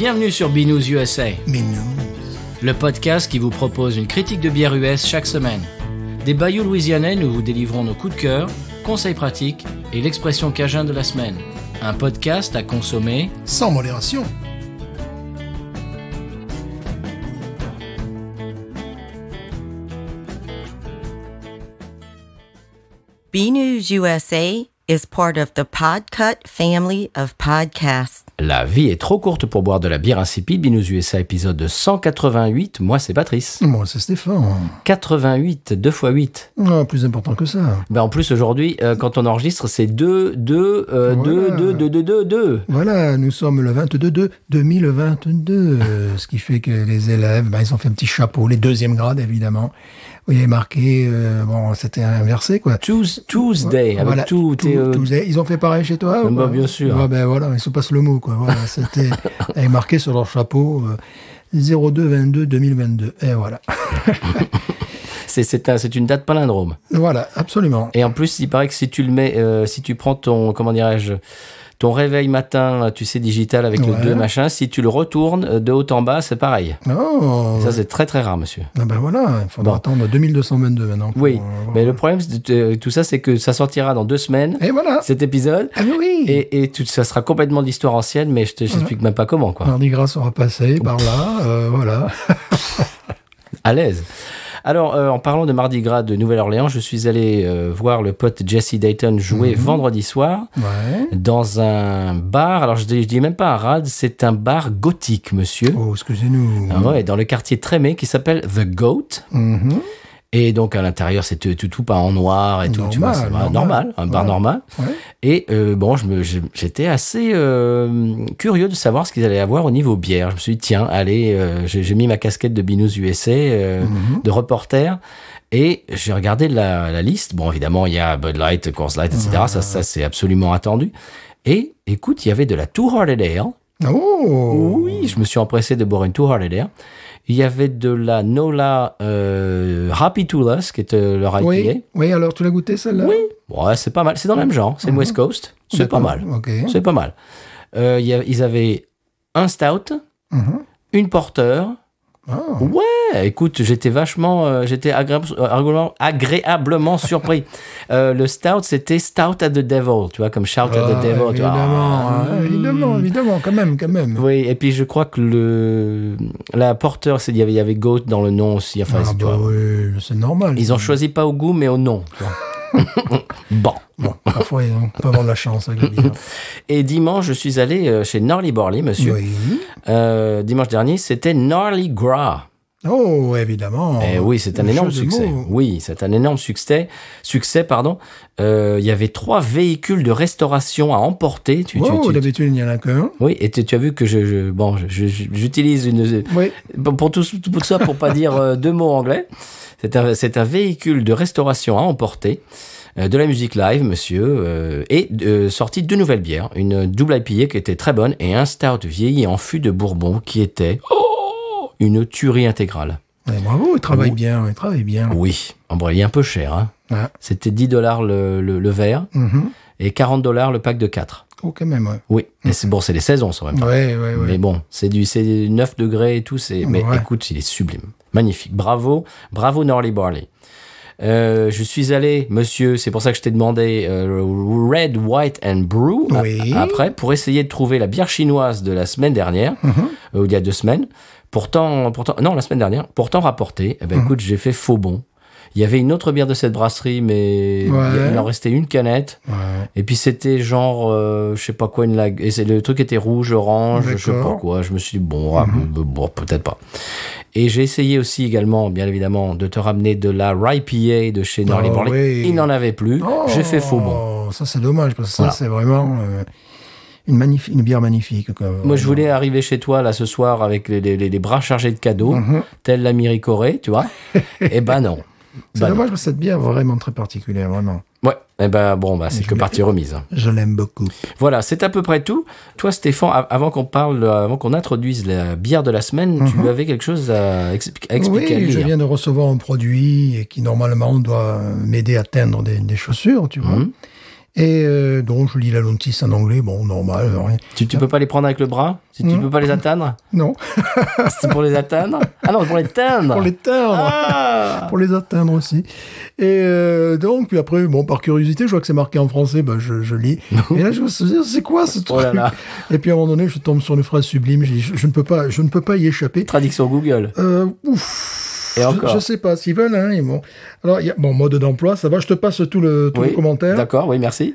Bienvenue sur Binous USA, Binous. le podcast qui vous propose une critique de bière US chaque semaine. Des bayous louisianais, nous vous délivrons nos coups de cœur, conseils pratiques et l'expression cajun de la semaine. Un podcast à consommer Sans modération. BNews USA is part of the Podcut family of podcasts. La vie est trop courte pour boire de la bière insipide. Binous USA épisode 188. Moi, c'est Patrice. Moi, c'est Stéphane. 88, 2 x 8. Ah, plus important que ça. Ben, en plus, aujourd'hui, quand on enregistre, c'est 2. Voilà, nous sommes le 22 2022. Ce qui fait que les élèves, ils ont fait un petit chapeau, les deuxième grades, évidemment. Où il y avait marqué, c'était inversé, quoi. Tuesday, avec Voilà, Tuesday. Ils ont fait pareil chez toi ou Bah, pas bien sûr. Ouais, voilà, ils se passent le mot, quoi. Voilà, c'était avait marqué sur leur chapeau 02-22 2022. Et voilà. C'est une date palindrome. Voilà, absolument. Et en plus, il paraît que si tu le mets, si tu prends ton, ton réveil matin, tu sais, digital avec le 2 machin, si tu le retournes de haut en bas, c'est pareil. Oh. Ça, c'est très très rare, monsieur. Ah ben voilà, il faudra attendre 2222 maintenant. Oui, mais le problème de tout ça, c'est que ça sortira dans 2 semaines. Et voilà. Cet épisode. Ah oui. Et ça sera complètement d'histoire ancienne, mais je t'explique même pas comment, quoi. Mardi Gras sera passé par là, voilà. À l'aise. Alors, en parlant de Mardi Gras de Nouvelle-Orléans, je suis allé voir le pote Jesse Dayton jouer vendredi soir dans un bar. Alors, je dis même pas un rad, c'est un bar gothique, monsieur. Oh, excusez-nous. Ah ouais, dans le quartier Trémé qui s'appelle The Goat. Et donc, à l'intérieur, c'est tout peint en noir et tout. Tu vois, c'est normal, un bar normal. Ouais. Et bon, j'étais assez curieux de savoir ce qu'ils allaient avoir au niveau bière. Je me suis dit, tiens, allez, j'ai mis ma casquette de Binous USA, de reporter. Et j'ai regardé la liste. Bon, évidemment, il y a Bud Light, Coors Light, etc. Ça, c'est absolument attendu. Et écoute, il y avait de la Two Hearted Ale. Oh! Oui, je me suis empressé de boire une Two Hearted Ale. Il y avait de la Nola Happy to Us, qui est leur IPA. Oui, alors tu l'as goûté celle-là? Oui, ouais, c'est pas mal. C'est dans le même genre, c'est le West Coast. C'est pas mal. Okay. C'est pas mal. Ils avaient un Stout, une Porter. Oh. Ouais, écoute, j'étais agréablement surpris. Le Stout, c'était Stout at the Devil, tu vois, comme Shout at the Devil. Évidemment, quand même. Oui, et puis je crois que la Porter, il y avait Goat dans le nom aussi. Enfin, oui, c'est normal. Ils ont choisi pas au goût, mais au nom. Bon, parfois, on peut avoir de la chance avec la bière. Et dimanche, je suis allé chez Gnarly Barley, monsieur. Oui. Dimanche dernier, c'était Gnarly Gras. Oh, évidemment. Et oui, c'est un énorme succès. Oui, c'est un énorme succès. Il y avait 3 véhicules de restauration à emporter. D'habitude, il n'y en a qu'un. Oui, et tu as vu que j'utilise une... Oui. Pour tout ça, pour pas dire 2 mots anglais. C'est un véhicule de restauration à emporter. De la musique live, monsieur, et sorti 2 nouvelles bières. Une double IPA qui était très bonne et un stout vieilli en fût de Bourbon qui était une tuerie intégrale. Ouais, bravo, il travaille bien. Oui, il est un peu cher. Hein. Ah. C'était $10 le verre et $40 le pack de 4. Oh, quand même, ouais. Oui, et c'est les saisons, ça, en même temps. Ouais. Mais bon, c'est 9 degrés et tout, mais écoute, il est sublime. Magnifique. Bravo Gnarly Barley. Je suis allé, monsieur, c'est pour ça que je t'ai demandé Red, White and Brew après, pour essayer de trouver la bière chinoise de la semaine dernière, il y a 2 semaines. Non, la semaine dernière. Pourtant rapporté. Écoute, j'ai fait faux bon. Il y avait une autre bière de cette brasserie, mais il en restait une canette. Ouais. Et puis c'était genre, je sais pas quoi, et le truc était rouge, orange, je sais pas quoi. Je me suis dit, bon, peut-être pas. Et j'ai essayé aussi également, bien évidemment, de te ramener de la Rye PA de chez Gnarly Barley. Oui. Il n'en avait plus. J'ai fait faux bon. Ça, c'est dommage, parce que ça, c'est vraiment... Une bière magnifique. Quoi. Moi, je voulais arriver chez toi, là, ce soir, avec les bras chargés de cadeaux, tel l'ami Ricoré, tu vois. Eh ben non. C'est dommage, parce que cette bière est vraiment très particulière, vraiment. Ouais, c'est que partie remise. Je l'aime beaucoup. Voilà, c'est à peu près tout. Toi, Stéphane, avant qu'on introduise la bière de la semaine, tu avais quelque chose à expliquer. Oui, je viens de recevoir un produit qui, normalement, doit m'aider à teindre des chaussures, tu vois. Et donc, je lis la notice en anglais, bon, normal. Rien. Tu peux pas les prendre avec le bras? Tu peux pas les atteindre? Non. C'est pour les atteindre? Ah non, pour les teindre! Pour les teindre. Ah Pour les atteindre aussi. Et donc, puis après, bon, par curiosité, je vois que c'est marqué en français, bah, je lis. Et là, je me suis dit, c'est quoi ce truc? Oh là là. Et puis à un moment donné, je tombe sur une phrase sublime. Je dis, je ne peux pas y échapper. Traduction Google. Ouf. Et encore. Je sais pas s'ils veulent. Hein, bon. Alors, bon, mode d'emploi, ça va. Je te passe tout le commentaire. D'accord, oui, merci.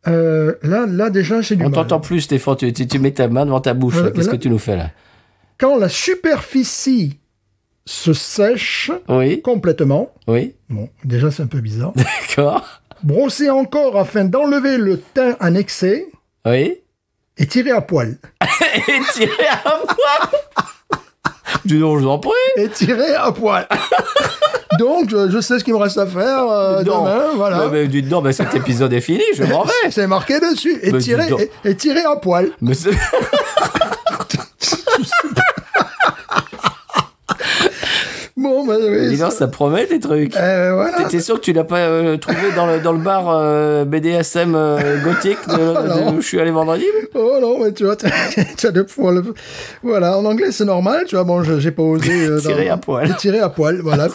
Là, déjà, j'ai du On mal. t'entend plus, Stéphane. Tu mets ta main devant ta bouche. Qu'est-ce que tu nous fais là? Quand la superficie se sèche complètement. Oui. Bon, déjà, c'est un peu bizarre. D'accord. Brosser encore afin d'enlever le teint en excès. Oui. Et tirer à poil. Et tirer à poil. Dis donc, je vous en prie. Et tirer à poil. Donc, je sais ce qu'il me reste à faire demain, voilà. Mais dites donc, cet épisode est fini, je m'en vais. C'est marqué dessus. Et tirer à poil. Mais c'est... Bon, bah oui. Dis donc, ça promet tes trucs. Voilà. T'es sûr que tu l'as pas trouvé dans le bar BDSM gothique où je suis allé vendredi? Oh non, mais tu vois, t'as deux fois le... Voilà, en anglais, c'est normal, tu vois, bon, j'ai pas osé... tirer à poil. Tirer à poil, voilà.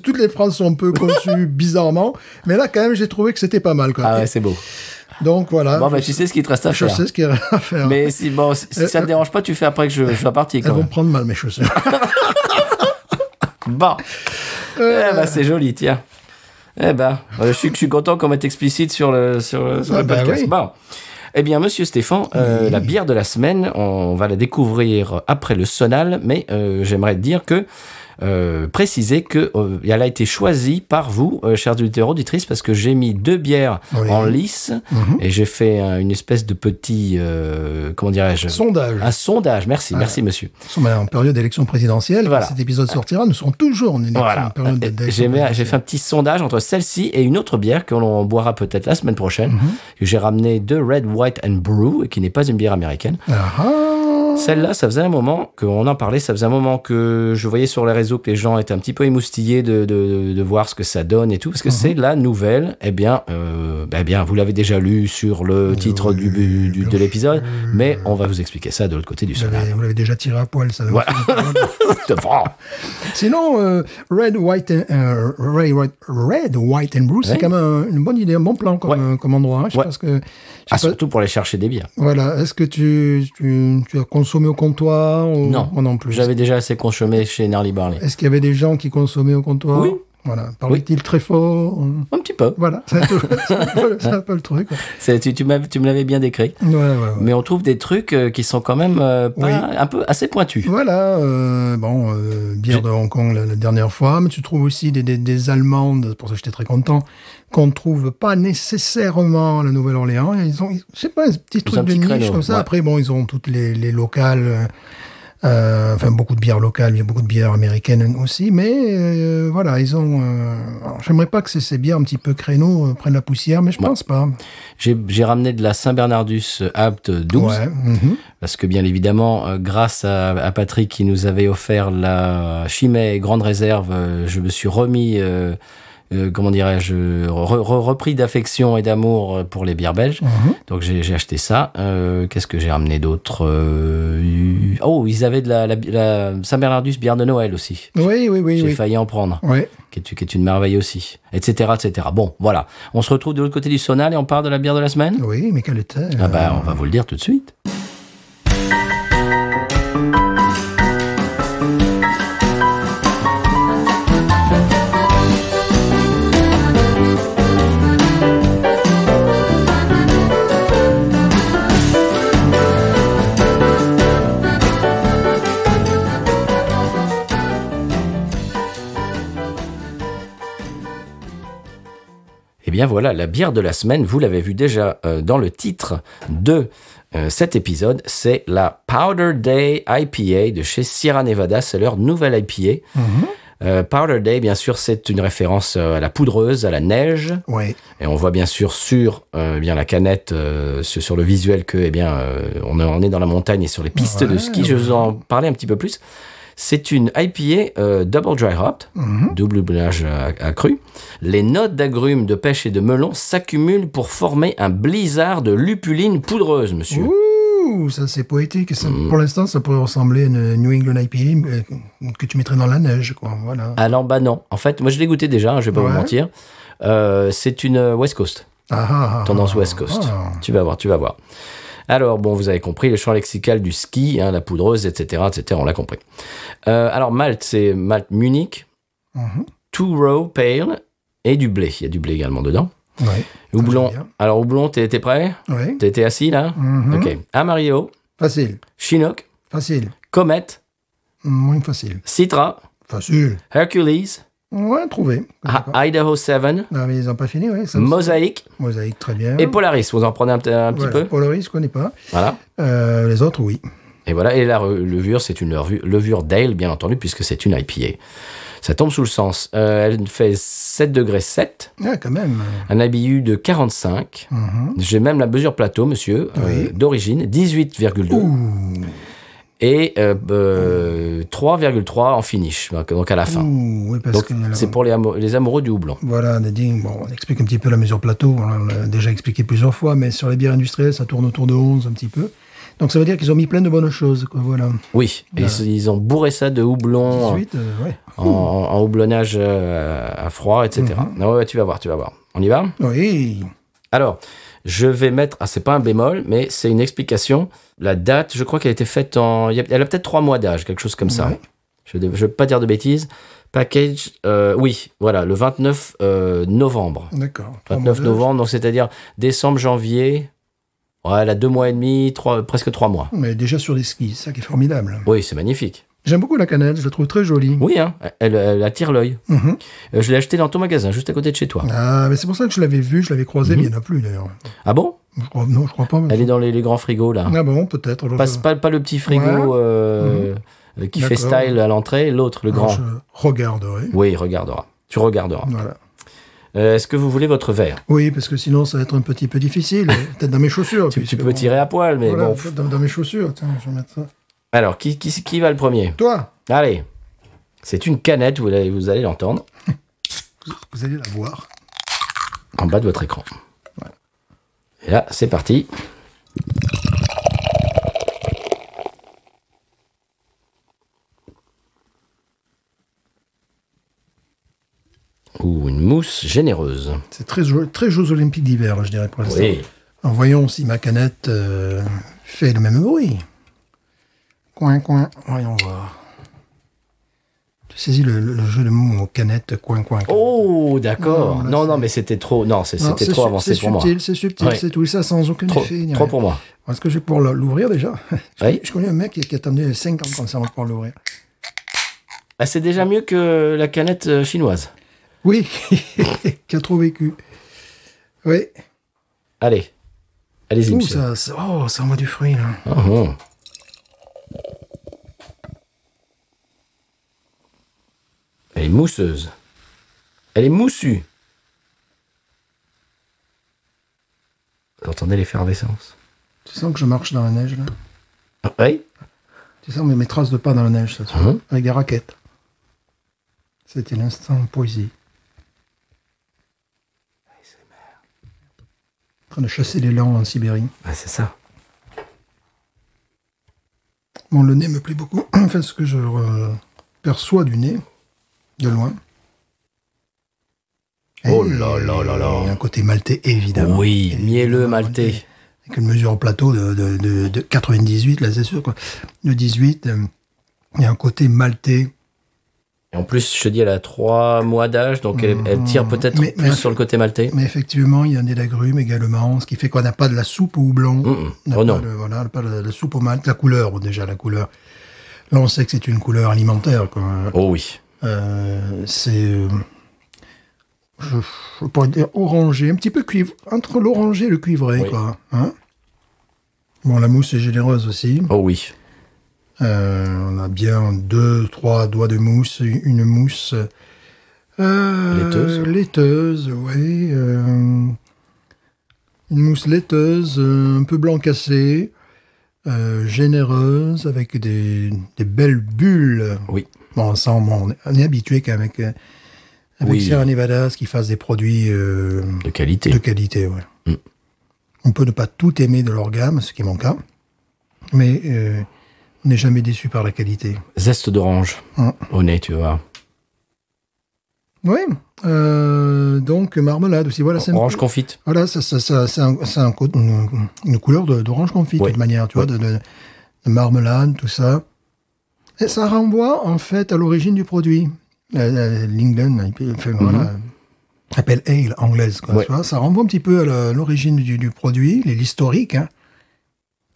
Toutes les phrases sont un peu conçues bizarrement, mais là, quand même, j'ai trouvé que c'était pas mal, quoi. Ah ouais, c'est beau. Donc, voilà. Bon, tu sais ce qu'il te reste à faire. Je sais ce qu'il reste à faire. Mais si ça te dérange pas, tu fais après que je sois parti, quand Elles même. vont prendre mal, mes chaussures. Bon. C'est joli, tiens. Je suis content qu'on mette explicite sur le podcast. Oui. Bon. Eh bien, monsieur Stéphane, la bière de la semaine, on va la découvrir après le sonal, mais j'aimerais dire que préciser que elle a été choisie par vous, chers auditeurs auditrices, parce que j'ai mis 2 bières en lice et j'ai fait une espèce de petit comment dirais-je, sondage. Un sondage. Merci monsieur. Nous sommes en période d'élection présidentielle. Voilà. Quand cet épisode sortira, nous serons toujours en période d'élection. J'ai fait un petit sondage entre celle-ci et une autre bière que l'on boira peut-être la semaine prochaine, que j'ai ramené de Red, White and Brew, et qui n'est pas une bière américaine. Celle-là, ça faisait un moment qu'on en parlait, ça faisait un moment que je voyais sur les réseaux que les gens étaient un petit peu émoustillés de voir ce que ça donne et tout, parce que c'est la nouvelle, bien, vous l'avez déjà lu sur le titre de l'épisode, mais on va vous expliquer ça de l'autre côté du sonal. Vous l'avez déjà tiré à poil, ça. Voilà. Sinon, Red, White and Brew, c'est quand même une bonne idée, un bon plan comme endroit. Hein. Je pense que... surtout pour aller chercher des bières. Voilà. Est-ce que tu as consommé au comptoir ou... Non plus. J'avais déjà assez consommé chez Gnarly Barley. Est-ce qu'il y avait des gens qui consommaient au comptoir? Oui. Voilà. Parlait-il très fort? Un petit peu. Voilà. C'est un peu le truc. Tu me l'avais bien décrit. Ouais. Mais on trouve des trucs qui sont quand même un peu assez pointus. Voilà. Bière de Hong Kong la dernière fois. Mais tu trouves aussi des Allemandes, c'est pour ça que j'étais très content, qu'on ne trouve pas nécessairement à la Nouvelle-Orléans. Ils ont, je sais pas, un petit truc de niche créneau, comme ça. Ouais. Après, ils ont toutes les locales... beaucoup de bières locales, il y a beaucoup de bières américaines aussi, mais voilà, ils ont... j'aimerais pas que ces bières un petit peu créneaux prennent la poussière, mais je pense pas. J'ai ramené de la Saint-Bernardus Abt 12, parce que bien évidemment, grâce à Patrick qui nous avait offert la Chimay Grande Réserve, je me suis remis... repris d'affection et d'amour pour les bières belges. Donc j'ai acheté ça. Qu'est-ce que j'ai ramené d'autre? Ils avaient de la Saint-Bernardus bière de Noël aussi. Oui. J'ai failli en prendre. Oui. Qui est une merveille aussi. Etc. Bon, voilà. On se retrouve de l'autre côté du sonal et on parle de la bière de la semaine? Oui, mais quelle était? On va vous le dire tout de suite. Eh bien voilà, la bière de la semaine, vous l'avez vu déjà dans le titre de cet épisode, c'est la Powder Day IPA de chez Sierra Nevada, c'est leur nouvelle IPA. Powder Day, bien sûr, c'est une référence à la poudreuse, à la neige. Oui. Et on voit bien sûr sur la canette, sur le visuel que on est dans la montagne et sur les pistes de ski. Je vais vous en parler un petit peu plus. C'est une IPA double dry hopped, double houblonnage accru. Les notes d'agrumes, de pêche et de melon s'accumulent pour former un blizzard de lupuline poudreuse, monsieur. Ouh, ça c'est poétique. Ça, pour l'instant, ça pourrait ressembler à une New England IPA que tu mettrais dans la neige, quoi. Voilà. Alors, bah non. En fait, moi, je l'ai goûté déjà, je vais pas vous mentir. C'est une West Coast. Tendance West Coast. Tu vas voir. Alors, bon, vous avez compris, le champ lexical du ski, la poudreuse, etc., on l'a compris. Alors, malt, c'est malt Munich, two row pale et du blé. Il y a du blé également dedans. Ouais. Houblon. Alors, houblon, t'es prêt? Oui. T'es assis, là? Ok. Amarillo. Facile. Chinook. Facile. Comet. Moins facile. Citra. Facile. Hercules. Ouais, trouvé. Idaho 7. Ah, mais ils n'ont pas fini, oui. Mosaïque. Mosaïque, très bien. Et Polaris. Vous en prenez un petit peu? Polaris, je ne connais pas. Voilà. Les autres, oui. Et voilà. Et la levure, c'est une levure Dale, bien entendu, puisque c'est une IPA. Ça tombe sous le sens. Elle fait 7 degrés 7. Ah, quand même. Un IBU de 45. J'ai même la mesure plateau, monsieur, d'origine, 18,2. Et 3,3 en finish, donc à la fin. Oui, parce donc, que c'est pour les amoureux du houblon. Voilà, on explique un petit peu la mesure plateau. On l'a déjà expliqué plusieurs fois, mais sur les bières industrielles, ça tourne autour de 11 un petit peu. Donc ça veut dire qu'ils ont mis plein de bonnes choses, quoi, voilà. Oui, ils ont bourré ça de houblon 18, en houblonnage à froid, etc. Ouais, tu vas voir. On y va? Oui. Alors, je vais mettre... c'est pas un bémol, mais c'est une explication. La date, je crois qu'elle a été faite elle a peut-être 3 mois d'âge, quelque chose comme ça. Je ne veux pas dire de bêtises. Package, oui, voilà, le 29 novembre. D'accord. 29 novembre, donc c'est-à-dire décembre, janvier... Ouais, elle a 2 mois et demi, presque 3 mois. Mais déjà sur les skis, c'est ça qui est formidable. Oui, c'est magnifique. J'aime beaucoup la canette, je la trouve très jolie. Oui, elle attire l'œil. Je l'ai achetée dans ton magasin, juste à côté de chez toi. Ah, mais c'est pour ça que je l'avais vue, je l'avais croisée, mais il n'y en a plus d'ailleurs. Ah bon? Non, je crois pas. Elle est dans les grands frigos, là. Ah bon, peut-être. Pas le petit frigo qui fait style à l'entrée, l'autre, le grand. Je regarderai. Oui, tu regarderas. Voilà. Est-ce que vous voulez votre verre? Oui, parce que sinon ça va être un petit peu difficile. Peut-être dans mes chaussures. Tu peux tirer à poil, mais voilà, bon. Dans mes chaussures, tiens, je vais mettre ça. Alors, qui va le premier? Toi. Allez. C'est une canette, vous allez l'entendre. Vous allez la voir. En bas de votre écran. Voilà. Et là, c'est parti. Ou une mousse généreuse. C'est très Jeux Olympiques d'hiver, je dirais, pour l'instant. Oui. Alors, voyons si ma canette fait le même bruit. Coin. Voyons voir. Tu saisis le jeu de mots canette, coin. Oh, d'accord. Non, mais c'était trop. Non, c'était trop avancé pour moi. C'est subtil, c'est tout ça sans aucun effet. Trop pour moi. Est-ce que je vais pouvoir l'ouvrir déjà? Oui. Je connais un mec qui a attendu 5 ans comme ça avant de pouvoir l'ouvrir. Ah, c'est déjà mieux que la canette chinoise. Oui, qui a trop vécu. Oui. Allez-y, monsieur. Ça envoie du fruit, là. Elle est mousseuse. Elle est moussue. Vous entendez l'effervescence? Tu sens que je marche dans la neige, là? Oui. Tu sens mes traces de pas dans la neige, ça, avec des raquettes. C'était l'instant poésie. En train de chasser les langues en Sibérie. Ah, c'est ça. Bon, le nez me plaît beaucoup. Enfin, ce que je perçois du nez, de loin. Oh là là là là. Il y a un côté maltais, évidemment. Oui, mielleux maltais. Avec une mesure plateau de 98, là, c'est sûr, quoi. De 18, il y a un côté maltais. Et en plus, je te dis, elle a 3 mois d'âge, donc elle tire peut-être plus sur le côté maltais. Mais effectivement, il y a des agrumes également, ce qui fait qu'on n'a pas de la soupe au houblon. Oh non. Pas de la soupe au malt. La couleur, déjà, la couleur. Là, on sait que c'est une couleur alimentaire, quoi. Oh oui. C'est... je pourrais dire orangé, un petit peu cuivre, entre l'orangé et le cuivré, quoi. Hein? Bon, la mousse est généreuse aussi. Oh oui. On a bien 2-3 doigts de mousse, une mousse laiteuse, oui. Une mousse laiteuse, un peu blanc cassé. généreuse, avec des belles bulles. Oui. Bon, ça, on est habitué qu'avec Sierra Nevada, ce qu'ils fassent des produits de qualité. De qualité, ouais. On peut ne pas tout aimer de leur gamme, ce qui est mon cas, mais on n'est jamais déçu par la qualité. Zeste d'orange, au nez, tu vois. Oui, donc marmelade aussi. Voilà, orange confite. Voilà, c'est une couleur d'orange confite, de toute manière, tu vois, de marmelade, tout ça. Et ça renvoie, en fait, à l'origine du produit. L'England, voilà, appelle ale anglaise, quoi, tu vois, ça renvoie un petit peu à l'origine du produit, l'historique, hein,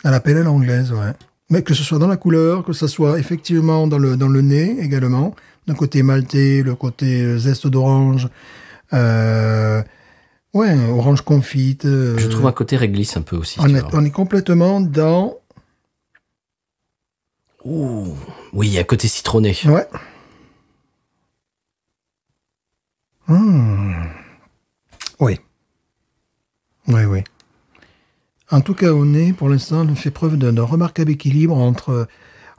à la pale ale anglaise, ouais. Mais que ce soit dans la couleur, que ce soit effectivement dans le nez également, d'un côté maltais, le côté zeste d'orange, orange confite. Je trouve un côté réglisse un peu aussi. On est complètement dans... Ouh, oui, il y a un côté citronné. Ouais. Oui. Oui. En tout cas, au nez, pour l'instant, on fait preuve d'un remarquable équilibre entre...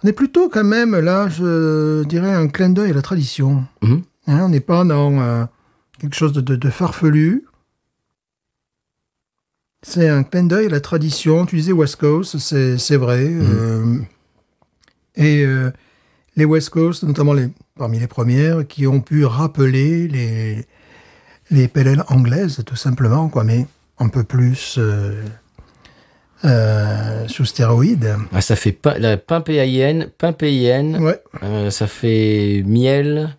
On est plutôt quand même, là, je dirais, un clin d'œil à la tradition. Hein, on n'est pas dans quelque chose de farfelu. C'est un clin d'œil à la tradition. Tu disais West Coast, c'est vrai. Les West Coast, notamment parmi les premières, qui ont pu rappeler les pale ale anglaises, tout simplement, quoi, mais un peu plus sous stéroïdes. Ah, ça fait pain péayenne, ouais. Ça fait miel.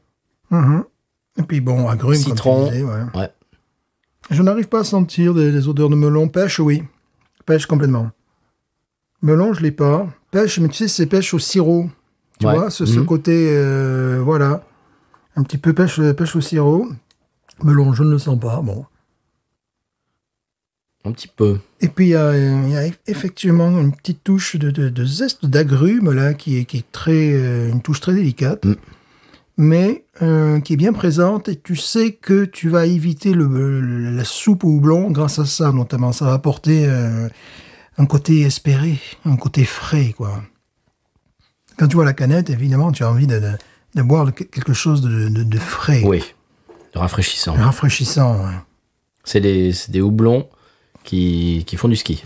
Et puis bon, agrumes, citron. Comme tu disais, ouais. Je n'arrive pas à sentir des odeurs de melon. Pêche, oui. Pêche complètement. Melon, je l'ai pas. Pêche, mais tu sais, c'est pêche au sirop. Tu vois, ce côté, voilà. Un petit peu pêche au sirop. Melon, je ne le sens pas, bon. Un petit peu. Et puis, il y a effectivement une petite touche de zeste d'agrumes, là, qui est très, une touche très délicate, mais qui est bien présente, et tu sais que tu vas éviter la soupe au houblon grâce à ça, notamment. Ça va apporter un côté espéré, un côté frais, quoi. Quand tu vois la canette, évidemment, tu as envie de boire quelque chose de frais. Oui, de rafraîchissant. Rafraîchissant, ouais. C'est des houblons qui font du ski.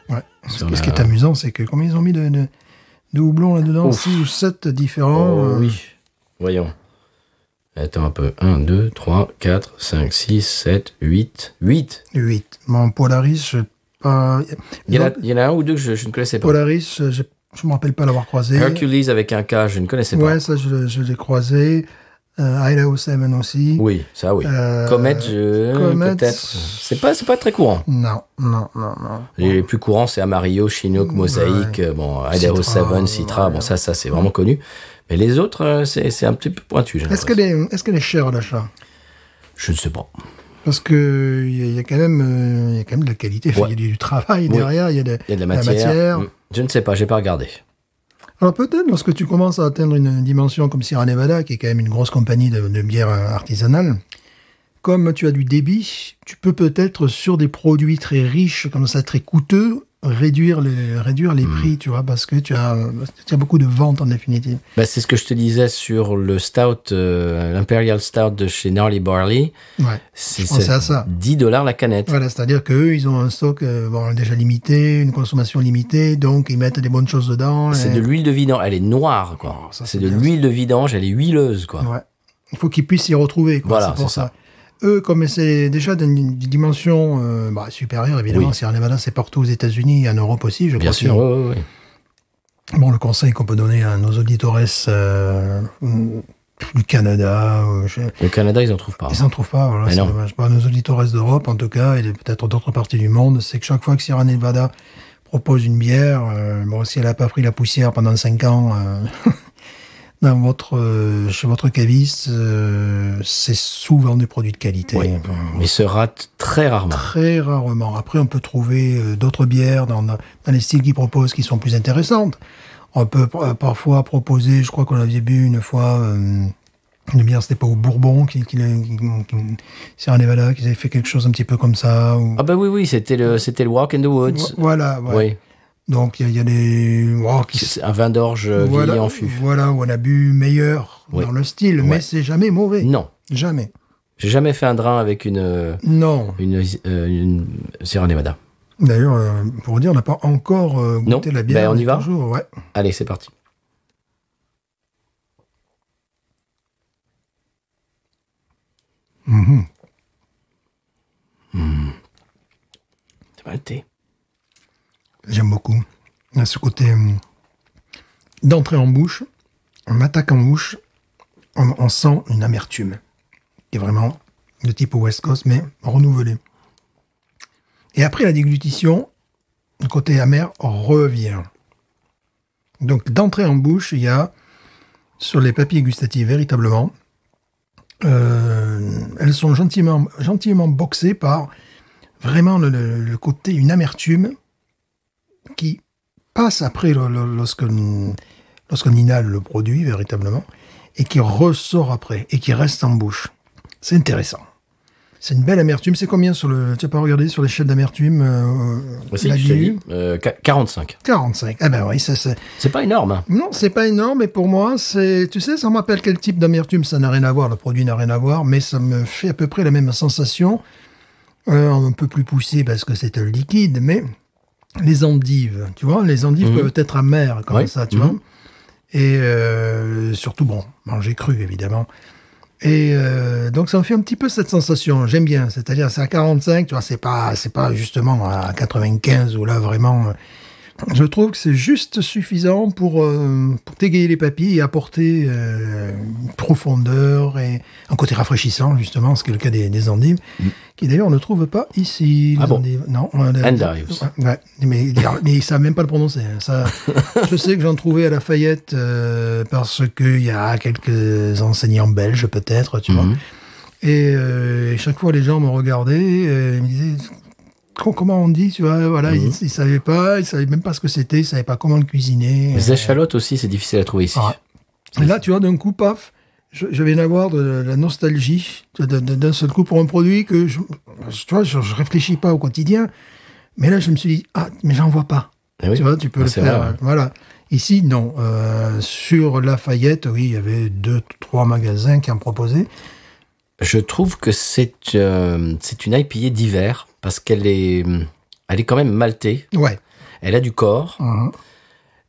Ouais. Ce qui est amusant, c'est que combien ils ont mis de houblons là-dedans? 6 ou 7 différents. Oui, voyons. Attends un peu. 1, 2, 3, 4, 5, 6, 7, 8. 8. Mon Polaris, je pas... Il y en a un ou deux que je ne connaissais pas. Polaris, je ne me rappelle pas l'avoir croisé. Hercules avec un K, je ne connaissais pas. Ouais, ça, je l'ai croisé. Idaho 7 aussi. Oui, ça oui. Comet, peut-être. C'est pas très courant. Non. Les plus courants, c'est Amarillo, Chinook, Mosaic, Idaho 7, Citra. Bon, ça c'est vraiment connu. Mais les autres, c'est un petit peu pointu. Est-ce qu'elle est chère à l'achat? Je ne sais pas. Parce que il y a quand même de la qualité. Il y a du travail derrière. Il y a de la matière. Je ne sais pas, j'ai pas regardé. Alors peut-être lorsque tu commences à atteindre une dimension comme Sierra Nevada, qui est quand même une grosse compagnie de bière artisanale, comme tu as du débit, tu peux peut-être sur des produits très riches, comme ça, très coûteux, réduire les prix, tu vois, parce que tu as beaucoup de ventes en définitive. Bah, c'est ce que je te disais sur le stout, l'Imperial Stout de chez Gnarly Barley. Ouais, je pensais à ça. $10 la canette. Voilà, c'est-à-dire qu'eux, ils ont un stock déjà limité, une consommation limitée, donc ils mettent des bonnes choses dedans. C'est de l'huile de vidange, elle est noire, quoi. Oh, c'est de l'huile de vidange, elle est huileuse, quoi. Ouais. Il faut qu'ils puissent s'y retrouver, quoi. Voilà, c'est pour ça. Eux, comme c'est déjà d'une dimension supérieure, évidemment, oui. Sierra Nevada, c'est partout aux États-Unis et en Europe aussi, je crois. Bien sûr, oui. Bon, le conseil qu'on peut donner à nos auditeurs du Canada... Le Canada, ils n'en trouvent pas. Ils n'en trouvent pas, voilà, c'est dommage. Nos auditeurs d'Europe, en tout cas, et peut-être d'autres parties du monde, c'est que chaque fois que Sierra Nevada propose une bière, si elle n'a pas pris la poussière pendant 5 ans... chez votre caviste, c'est souvent des produits de qualité. Oui, mais se rate très rarement. Très rarement. Après, on peut trouver d'autres bières dans les styles qu'ils proposent qui sont plus intéressantes. On peut parfois proposer, je crois qu'on avait bu une fois, Une bière, c'était pas au Bourbon, Sierra Nevada, qu'ils avaient fait quelque chose un petit peu comme ça. Ou... Ah bah oui, c'était le Walk in the Woods. Voilà, ouais. Oui. Donc, il y a des... C'est un vin d'orge vieilli en fût. Voilà, où on a bu meilleur dans le style, mais c'est jamais mauvais. Non. Jamais. J'ai jamais fait un drain avec une Sierra Nevada. D'ailleurs, pour vous dire, on n'a pas encore goûté la bière. On y va. Toujours, ouais. Allez, c'est parti. C'est maltais. J'aime beaucoup. Il y a ce côté d'entrée en bouche, on attaque en bouche, on sent une amertume qui est vraiment de type West Coast, mais renouvelée. Et après la déglutition, le côté amer revient. Donc d'entrée en bouche, il y a sur les papilles gustatives véritablement, elles sont gentiment boxées par vraiment le côté, une amertume qui passe après lorsqu'on inhale le produit véritablement et qui ressort après et qui reste en bouche. C'est intéressant. C'est une belle amertume. C'est combien tu n'as pas regardé sur l'échelle d'amertume Si, je te dis, 45. 45. Ah ben oui, c'est pas énorme. Hein. Non, c'est pas énorme, mais pour moi, tu sais, ça me rappelle quel type d'amertume. Ça n'a rien à voir, le produit n'a rien à voir, mais ça me fait à peu près la même sensation. Un peu plus poussé parce que c'est un liquide, mais les endives, tu vois, les endives peuvent être amères comme ça, tu vois. Et surtout, bon, manger cru, évidemment. Et donc, ça me fait un petit peu cette sensation. J'aime bien. C'est-à-dire, c'est à 45, tu vois, c'est pas justement à 95 où là, vraiment... je trouve que c'est juste suffisant pour t'égayer les papilles et apporter une profondeur et un côté rafraîchissant, justement, ce qui est le cas des endives, qui d'ailleurs on ne trouve pas ici. Les endives. Non. Endives. Ouais, mais ils ne savent même pas le prononcer. Hein. Ça, je sais que j'en trouvais à Lafayette parce qu'il y a quelques enseignants belges, peut-être, tu vois. Et chaque fois, les gens me regardaient et me disaient... Comment on dit, tu vois, voilà, ils savaient même pas ce que c'était, ils savaient pas comment le cuisiner. Les échalotes aussi, c'est difficile à trouver ici. Et là, tu vois, d'un coup, paf, je viens d'avoir de la nostalgie, d'un seul coup pour un produit que, tu vois, je réfléchis pas au quotidien, mais là, je me suis dit, mais j'en vois pas. Oui. Tu vois, tu peux le faire. Vrai, ouais. Voilà. Ici, non. Sur Lafayette, oui, il y avait 2-3 magasins qui en proposaient. Je trouve que c'est une IPA d'hiver parce qu'elle est quand même maltée. Ouais. Elle a du corps.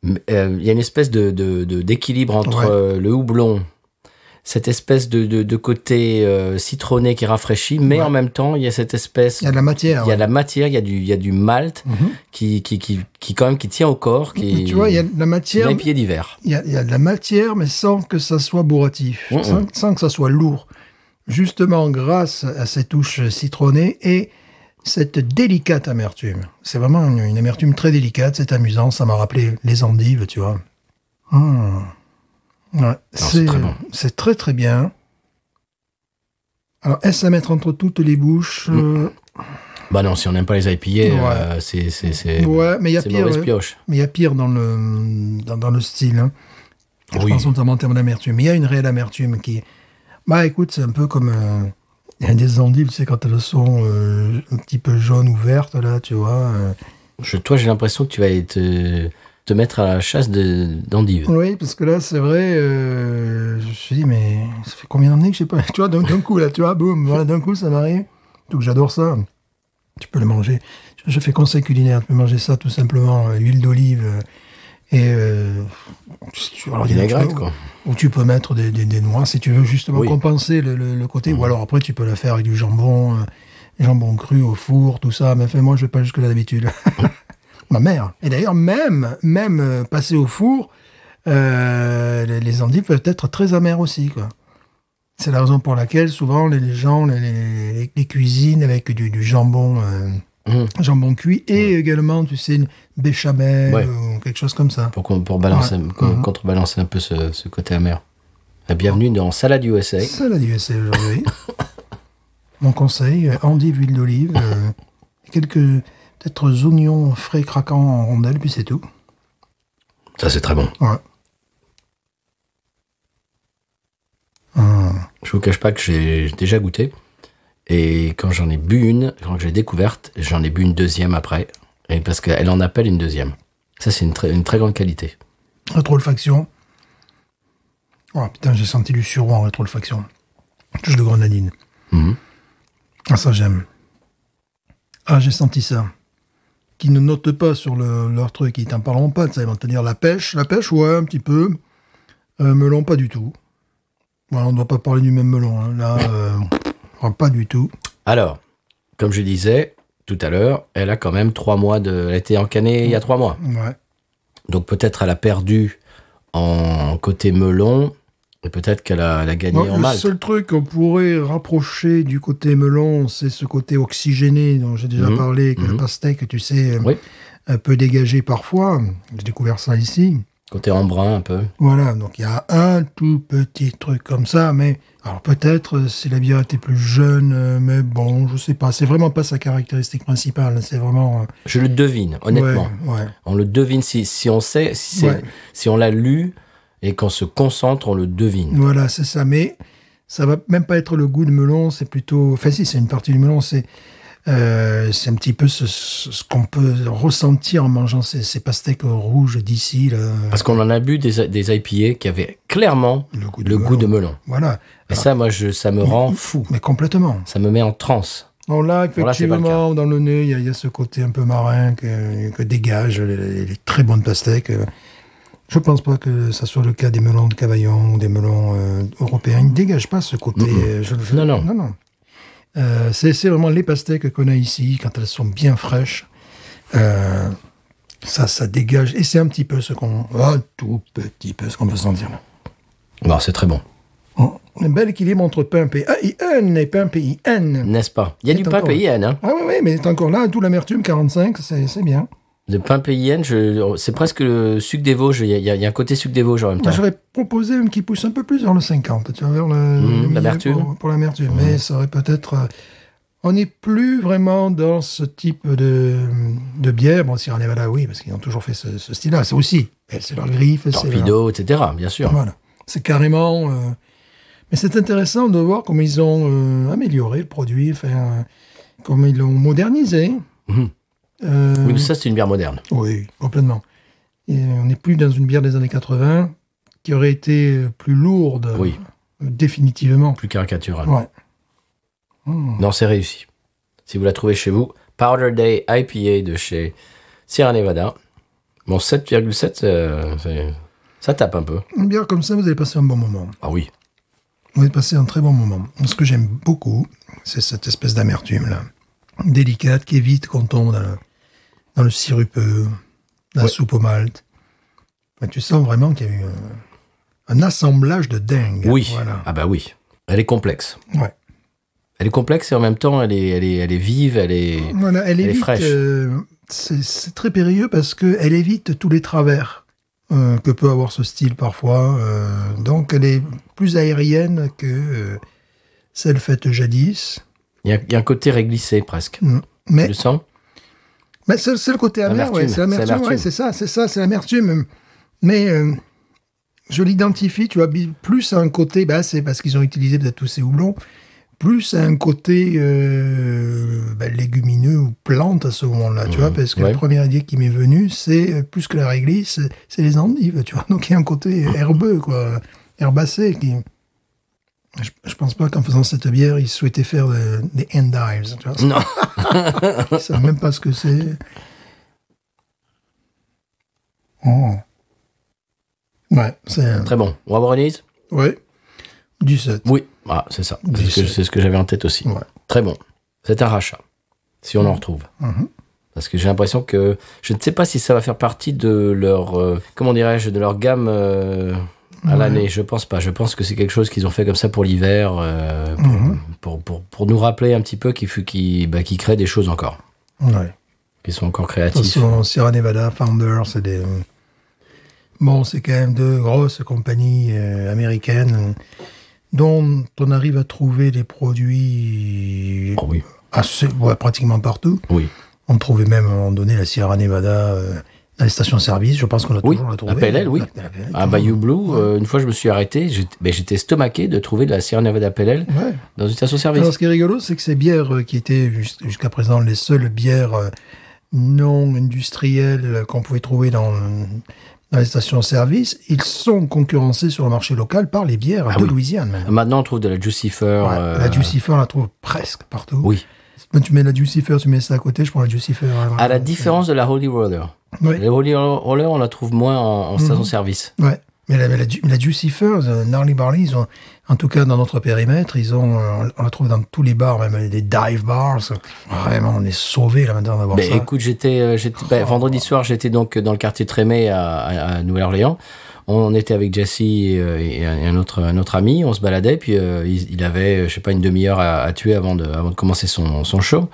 Il y a une espèce d'équilibre entre le houblon, cette espèce de côté citronné qui rafraîchit, mais en même temps, il y a cette espèce... Il y a de la matière. Il y a de la matière, il y a du malt qui quand même qui tient au corps. Tu vois, il y a de la matière... Une IPA d'hiver. Il y a de la matière, mais sans que ça soit bourratif, sans que ça soit lourd. Justement, grâce à ces touches citronnées et cette délicate amertume. C'est vraiment une amertume très délicate, c'est amusant, ça m'a rappelé les endives, tu vois. Ouais, c'est très bon. C'est très très bien. Alors, est-ce à mettre entre toutes les bouches Bah non, si on n'aime pas les IPA, c'est ouais, mais il y a pire. Pioche. Mais il y a pire dans le style. Hein. Je pense notamment en termes d'amertume. Mais il y a une réelle amertume qui... Bah écoute, c'est un peu comme des endives, tu sais, quand elles sont un petit peu jaunes ou vertes, là, tu vois. Toi, j'ai l'impression que tu vas te mettre à la chasse d'endives. Oui, parce que là, c'est vrai, je me suis dit, mais ça fait combien d'années que je sais pas... Tu vois, d'un coup, là, tu vois, boum, voilà, d'un coup, ça m'arrive. Donc j'adore ça. Tu peux le manger. Je fais conseil culinaire, tu peux manger ça tout simplement, huile d'olive... vinaigrette, quoi. Ou tu peux mettre des noix si tu veux justement compenser le côté. Ou alors après, tu peux le faire avec du jambon cru au four, tout ça. Mais moi, je vais pas jusque-là d'habitude. Ma mère. Et d'ailleurs, même passer au four, les endives peuvent être très amères aussi, quoi. C'est la raison pour laquelle, souvent, les gens les cuisinent avec du jambon... jambon cuit et également, tu sais, une béchamel ou quelque chose comme ça. Pour balancer, contrebalancer un peu ce côté amer. Bienvenue dans Salade USA. Salade USA aujourd'hui. Mon conseil, endive, huile d'olive, quelques peut-être oignons frais craquants en rondelles, puis c'est tout. Ça, c'est très bon. Ouais. vous cache pas que j'ai déjà goûté. Et quand j'en ai bu une, quand je l'ai découverte, j'en ai bu une deuxième après. Et parce qu'elle en appelle une deuxième. Ça, c'est une très grande qualité. Rétro-olfaction. Oh putain, j'ai senti du sureau en rétro-olfaction. Touche de grenadine. Ah, ça, j'aime. Ah, j'ai senti ça. Qui ne notent pas sur leur truc, ils t'en parleront pas, ils vont te dire la pêche, ouais, un petit peu. Melon, pas du tout. Voilà, on ne doit pas parler du même melon. Hein. Là, pas du tout. Alors, comme je disais tout à l'heure, elle a quand même 3 mois elle a été encanée il y a 3 mois. Ouais. Donc peut-être elle a perdu en côté melon, et peut-être qu'elle a gagné en malt. Le seul truc qu'on pourrait rapprocher du côté melon, c'est ce côté oxygéné dont j'ai déjà parlé, que le pastèque, tu sais, peut dégager parfois. J'ai découvert ça ici. Côté embrun un peu. Voilà, donc il y a un tout petit truc comme ça, mais alors peut-être si la bière était plus jeune, mais bon, je sais pas, c'est vraiment pas sa caractéristique principale, c'est vraiment... Je le devine, honnêtement. Ouais. On le devine si on sait, si on l'a lu et qu'on se concentre, on le devine. Voilà, c'est ça, mais ça va même pas être le goût de melon, c'est plutôt... Enfin si, c'est une partie du melon, c'est un petit peu ce qu'on peut ressentir en mangeant ces pastèques rouges d'ici. Là. Parce qu'on en a bu des IPA qui avaient clairement le goût de melon. Voilà. Et ça, moi, ça me rend fou. Mais complètement. Ça me met en transe. Alors là, effectivement, bon, là, dans le nez, il y a ce côté un peu marin que dégagent les très bonnes pastèques. Je pense pas que ça soit le cas des melons de Cavaillon ou des melons européens. Ils ne dégagent pas ce côté... Non. C'est vraiment les pastèques qu'on a ici, quand elles sont bien fraîches. Ça dégage. Et c'est un petit peu un tout petit peu ce qu'on peut sentir. Bon, c'est très bon. Un bel équilibre entre pain PAIN et pain PIN. N'est-ce pas? Il y a du pain PIN, hein? Ah oui, mais c'est encore là, tout l'amertume, 45, c'est bien. Le pain PIN, c'est presque le sucre des Vosges. Il y a un côté sucre des Vosges en même temps. J'aurais proposé une qui pousse un peu plus vers le 50, tu vois, vers l'amertume. Pour l'amertume. Mais ça aurait peut-être... on n'est plus vraiment dans ce type de bière. Bon, Sierra Nevada, oui, parce qu'ils ont toujours fait ce style-là. C'est aussi, c'est leur griffe. Torpedo, etc., bien sûr. Voilà. C'est carrément... Mais c'est intéressant de voir comment ils ont amélioré le produit, comment ils l'ont modernisé. Oui, ça, c'est une bière moderne. Oui, complètement. Et on n'est plus dans une bière des années 80 qui aurait été plus lourde. Oui. Définitivement. Plus caricaturale. Ouais. Non, c'est réussi. Si vous la trouvez chez vous, Powder Day IPA de chez Sierra Nevada. Bon, 7,7, ça tape un peu. Une bière comme ça, vous allez passer un bon moment. Ah oui. Vous allez passer un très bon moment. Ce que j'aime beaucoup, c'est cette espèce d'amertume, là. Délicate, qui évite qu'on tombe dans le sirupeux, dans la soupe au malt. Mais tu sens vraiment qu'il y a eu un assemblage de dingue. Oui. Voilà. Ah bah oui. Elle est complexe. Ouais. Elle est complexe et en même temps, elle est vive, elle est fraîche. C'est très périlleux parce qu'elle évite tous les travers que peut avoir ce style parfois. Donc, elle est plus aérienne que celle faite jadis. Il y a un côté réglissé presque. Mais, tu le sens? Mais c'est le côté amer, ouais, c'est l'amertume. Ouais, c'est ça, c'est l'amertume. Mais je l'identifie, tu vois, plus à un côté, c'est parce qu'ils ont utilisé peut-être tous ces houblons, plus à un côté légumineux ou plante à ce moment-là, tu vois, parce que la première idée qui m'est venue, c'est plus que la réglisse, c'est les endives, tu vois. Donc il y a un côté herbeux, quoi, herbacé qui... Je pense pas qu'en faisant cette bière, ils souhaitaient faire des endives, tu vois. Non. Ils savent même pas ce que c'est. Oh. Ouais, c'est... Très bon. On va voir Elise? Oui. 17. Oui, c'est ça. C'est ce que j'avais en tête aussi. Ouais. Très bon. C'est un rachat, si on en retrouve. Parce que j'ai l'impression que... Je ne sais pas si ça va faire partie de leur... de leur gamme... à l'année, je pense pas. Je pense que c'est quelque chose qu'ils ont fait comme ça pour l'hiver, pour nous rappeler un petit peu qu'ils créent des choses encore. Ouais. Qu'ils sont encore créatifs. De toute façon, Sierra Nevada, Founder, c'est des... Bon, c'est quand même deux grosses compagnies américaines dont on arrive à trouver des produits pratiquement partout. Oui. On trouvait même à un moment donné la Sierra Nevada Dans les stations-service, je pense qu'on a toujours la trouvé. À PLL, oui. À Bayou Blue, une fois je me suis arrêté, j'étais estomaqué de trouver de la Sierra Nevada PLL dans une station-service. Alors, ce qui est rigolo, c'est que ces bières qui étaient jusqu'à présent les seules bières non industrielles qu'on pouvait trouver dans les stations-service, ils sont concurrencés sur le marché local par les bières de Louisiane. Maintenant, on trouve de la Jucifer. La Jucifer, on la trouve presque partout. Oui. Quand tu mets la Jucifer, tu mets ça à côté, je prends la Jucifer. À la différence de la Holy Roller. Oui. La Holy Roller, on la trouve moins en station-service. Ouais. Mais la Jucifer, Gnarly Barley, ils ont, en tout cas dans notre périmètre, on la trouve dans tous les bars, même des dive bars. Vraiment, on est sauvés là maintenant d'avoir ça. Écoute, vendredi soir, j'étais donc dans le quartier Trémé à Nouvelle-Orléans. On était avec Jesse et un autre ami, on se baladait, puis il avait, je sais pas, une demi-heure à tuer avant de commencer son show.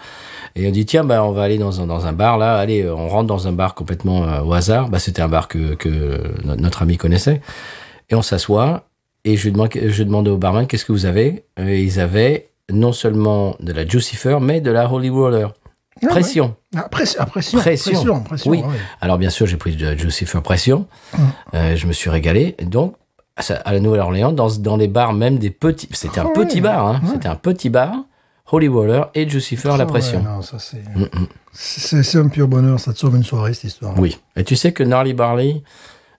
Et on dit, tiens, on va aller dans un bar, là. Allez, on rentre dans un bar complètement au hasard. C'était un bar que notre ami connaissait. Et on s'assoit. Et je demandais au barman, qu'est-ce que vous avez? Et ils avaient non seulement de la Jucifer, mais de la Holy Roller. Pression. Pression. Oui. Ouais. Alors, bien sûr, j'ai pris de la Jucifer pression. Je me suis régalé. Donc, à la Nouvelle-Orléans, dans les bars, même des petits... C'était un petit bar, hein. C'était un petit bar. Holy Roller et Jucifer à la pression. Non, ça c'est un pur bonheur, ça te sauve une soirée cette histoire. Oui. Et tu sais que Gnarly Barley,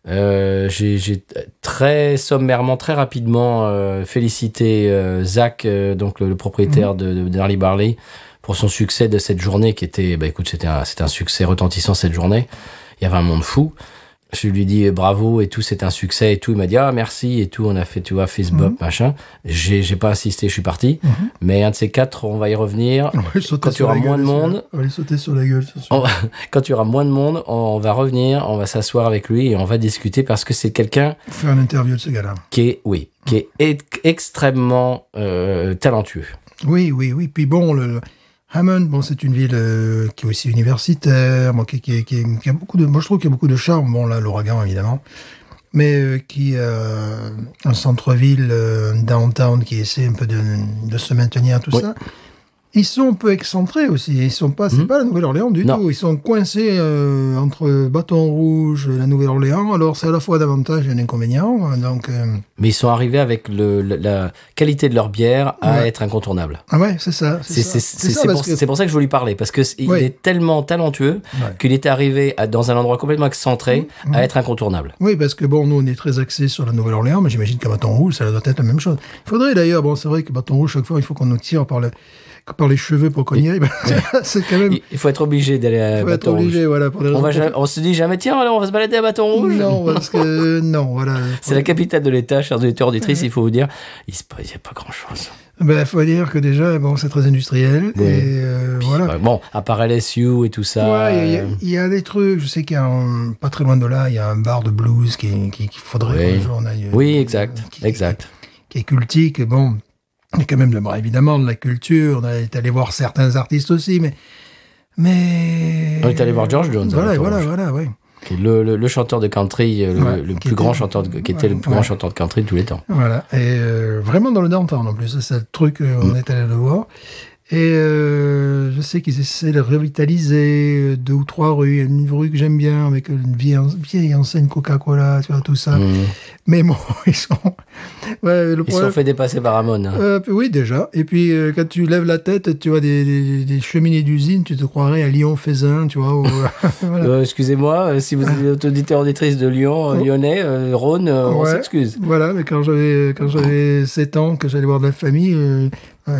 j'ai très sommairement, très rapidement félicité Zach, donc le propriétaire de Gnarly Barley, pour son succès de cette journée qui était, écoute, c'était un succès retentissant cette journée. Il y avait un monde fou. Je lui ai dit bravo et tout, c'est un succès et tout. Il m'a dit merci et tout. On a fait, tu vois, Facebook, machin. J'ai pas assisté, je suis parti. Mais un de ces quatre, on va y revenir. Quand il y aura moins de monde. On va lui sauter sur la gueule. Quand il y aura moins de monde, on va revenir, on va s'asseoir avec lui et on va discuter parce que c'est quelqu'un. Faire une interview de ce gars-là. Qui est extrêmement talentueux. Oui. Puis bon, Hammond, c'est une ville qui est aussi universitaire, qui a beaucoup de, moi je trouve qu'il y a beaucoup de charme. Bon là, l'ouragan évidemment, mais qui un centre-ville downtown qui essaie un peu de se maintenir tout ça. Ils sont un peu excentrés aussi. Ils sont pas, c'est pas la Nouvelle-Orléans du tout. Ils sont coincés entre Bâton Rouge et la Nouvelle-Orléans. Alors c'est à la fois d'avantages et d'inconvénients. Donc. Mais ils sont arrivés avec la qualité de leur bière à être incontournable. Ah ouais, c'est ça. C'est pour ça que je voulais lui parler parce que il est tellement talentueux qu'il est arrivé dans un endroit complètement excentré à être incontournable. Oui, parce que bon, nous on est très axés sur la Nouvelle-Orléans, mais j'imagine qu'à Bâton Rouge, ça doit être la même chose. Il faudrait d'ailleurs, c'est vrai que Bâton Rouge, chaque fois, il faut qu'on nous tire par les cheveux pour qu'on y aille. C'est quand même. Il faut être obligé d'aller à Bâton Rouge. Voilà, on se dit jamais, tiens, alors on va se balader à Bâton Rouge. Non, parce que voilà. C'est la capitale de l'État, chers auditeurs auditrices, il faut vous dire. Il n'y a pas grand-chose. Il faut dire que déjà, c'est très industriel. Oui. Et voilà. À part LSU et tout ça. Il y a des trucs. Je sais qu'il y a pas très loin de là, il y a un bar de blues qu'il faudrait un jour on aille. Oui, exact. Qui est cultique. Bon. Il y a quand même évidemment de la culture. On est allé voir certains artistes aussi, mais. On est allé voir George Jones. Voilà, oui. Qui est le chanteur de country, le plus grand chanteur de country de tous les temps. Voilà. Et vraiment dans le downtown en plus. C'est le truc, on est allé le voir. Et je sais qu'ils essaient de revitaliser 2 ou 3 rues. Il y a une rue que j'aime bien avec une vieille enseigne Coca-Cola, tu vois, tout ça. Mais bon, ils sont... Ils sont fait dépasser par Ramon. Oui, déjà. Et puis, quand tu lèves la tête, tu vois des cheminées d'usine, tu te croirais à Lyon-Fézin, tu vois. Voilà. Excusez-moi, si vous êtes auditeur auditrice de Lyon, Lyonnais, Rhône, on s'excuse. Voilà, mais quand j'avais 7 ans, que j'allais voir de la famille...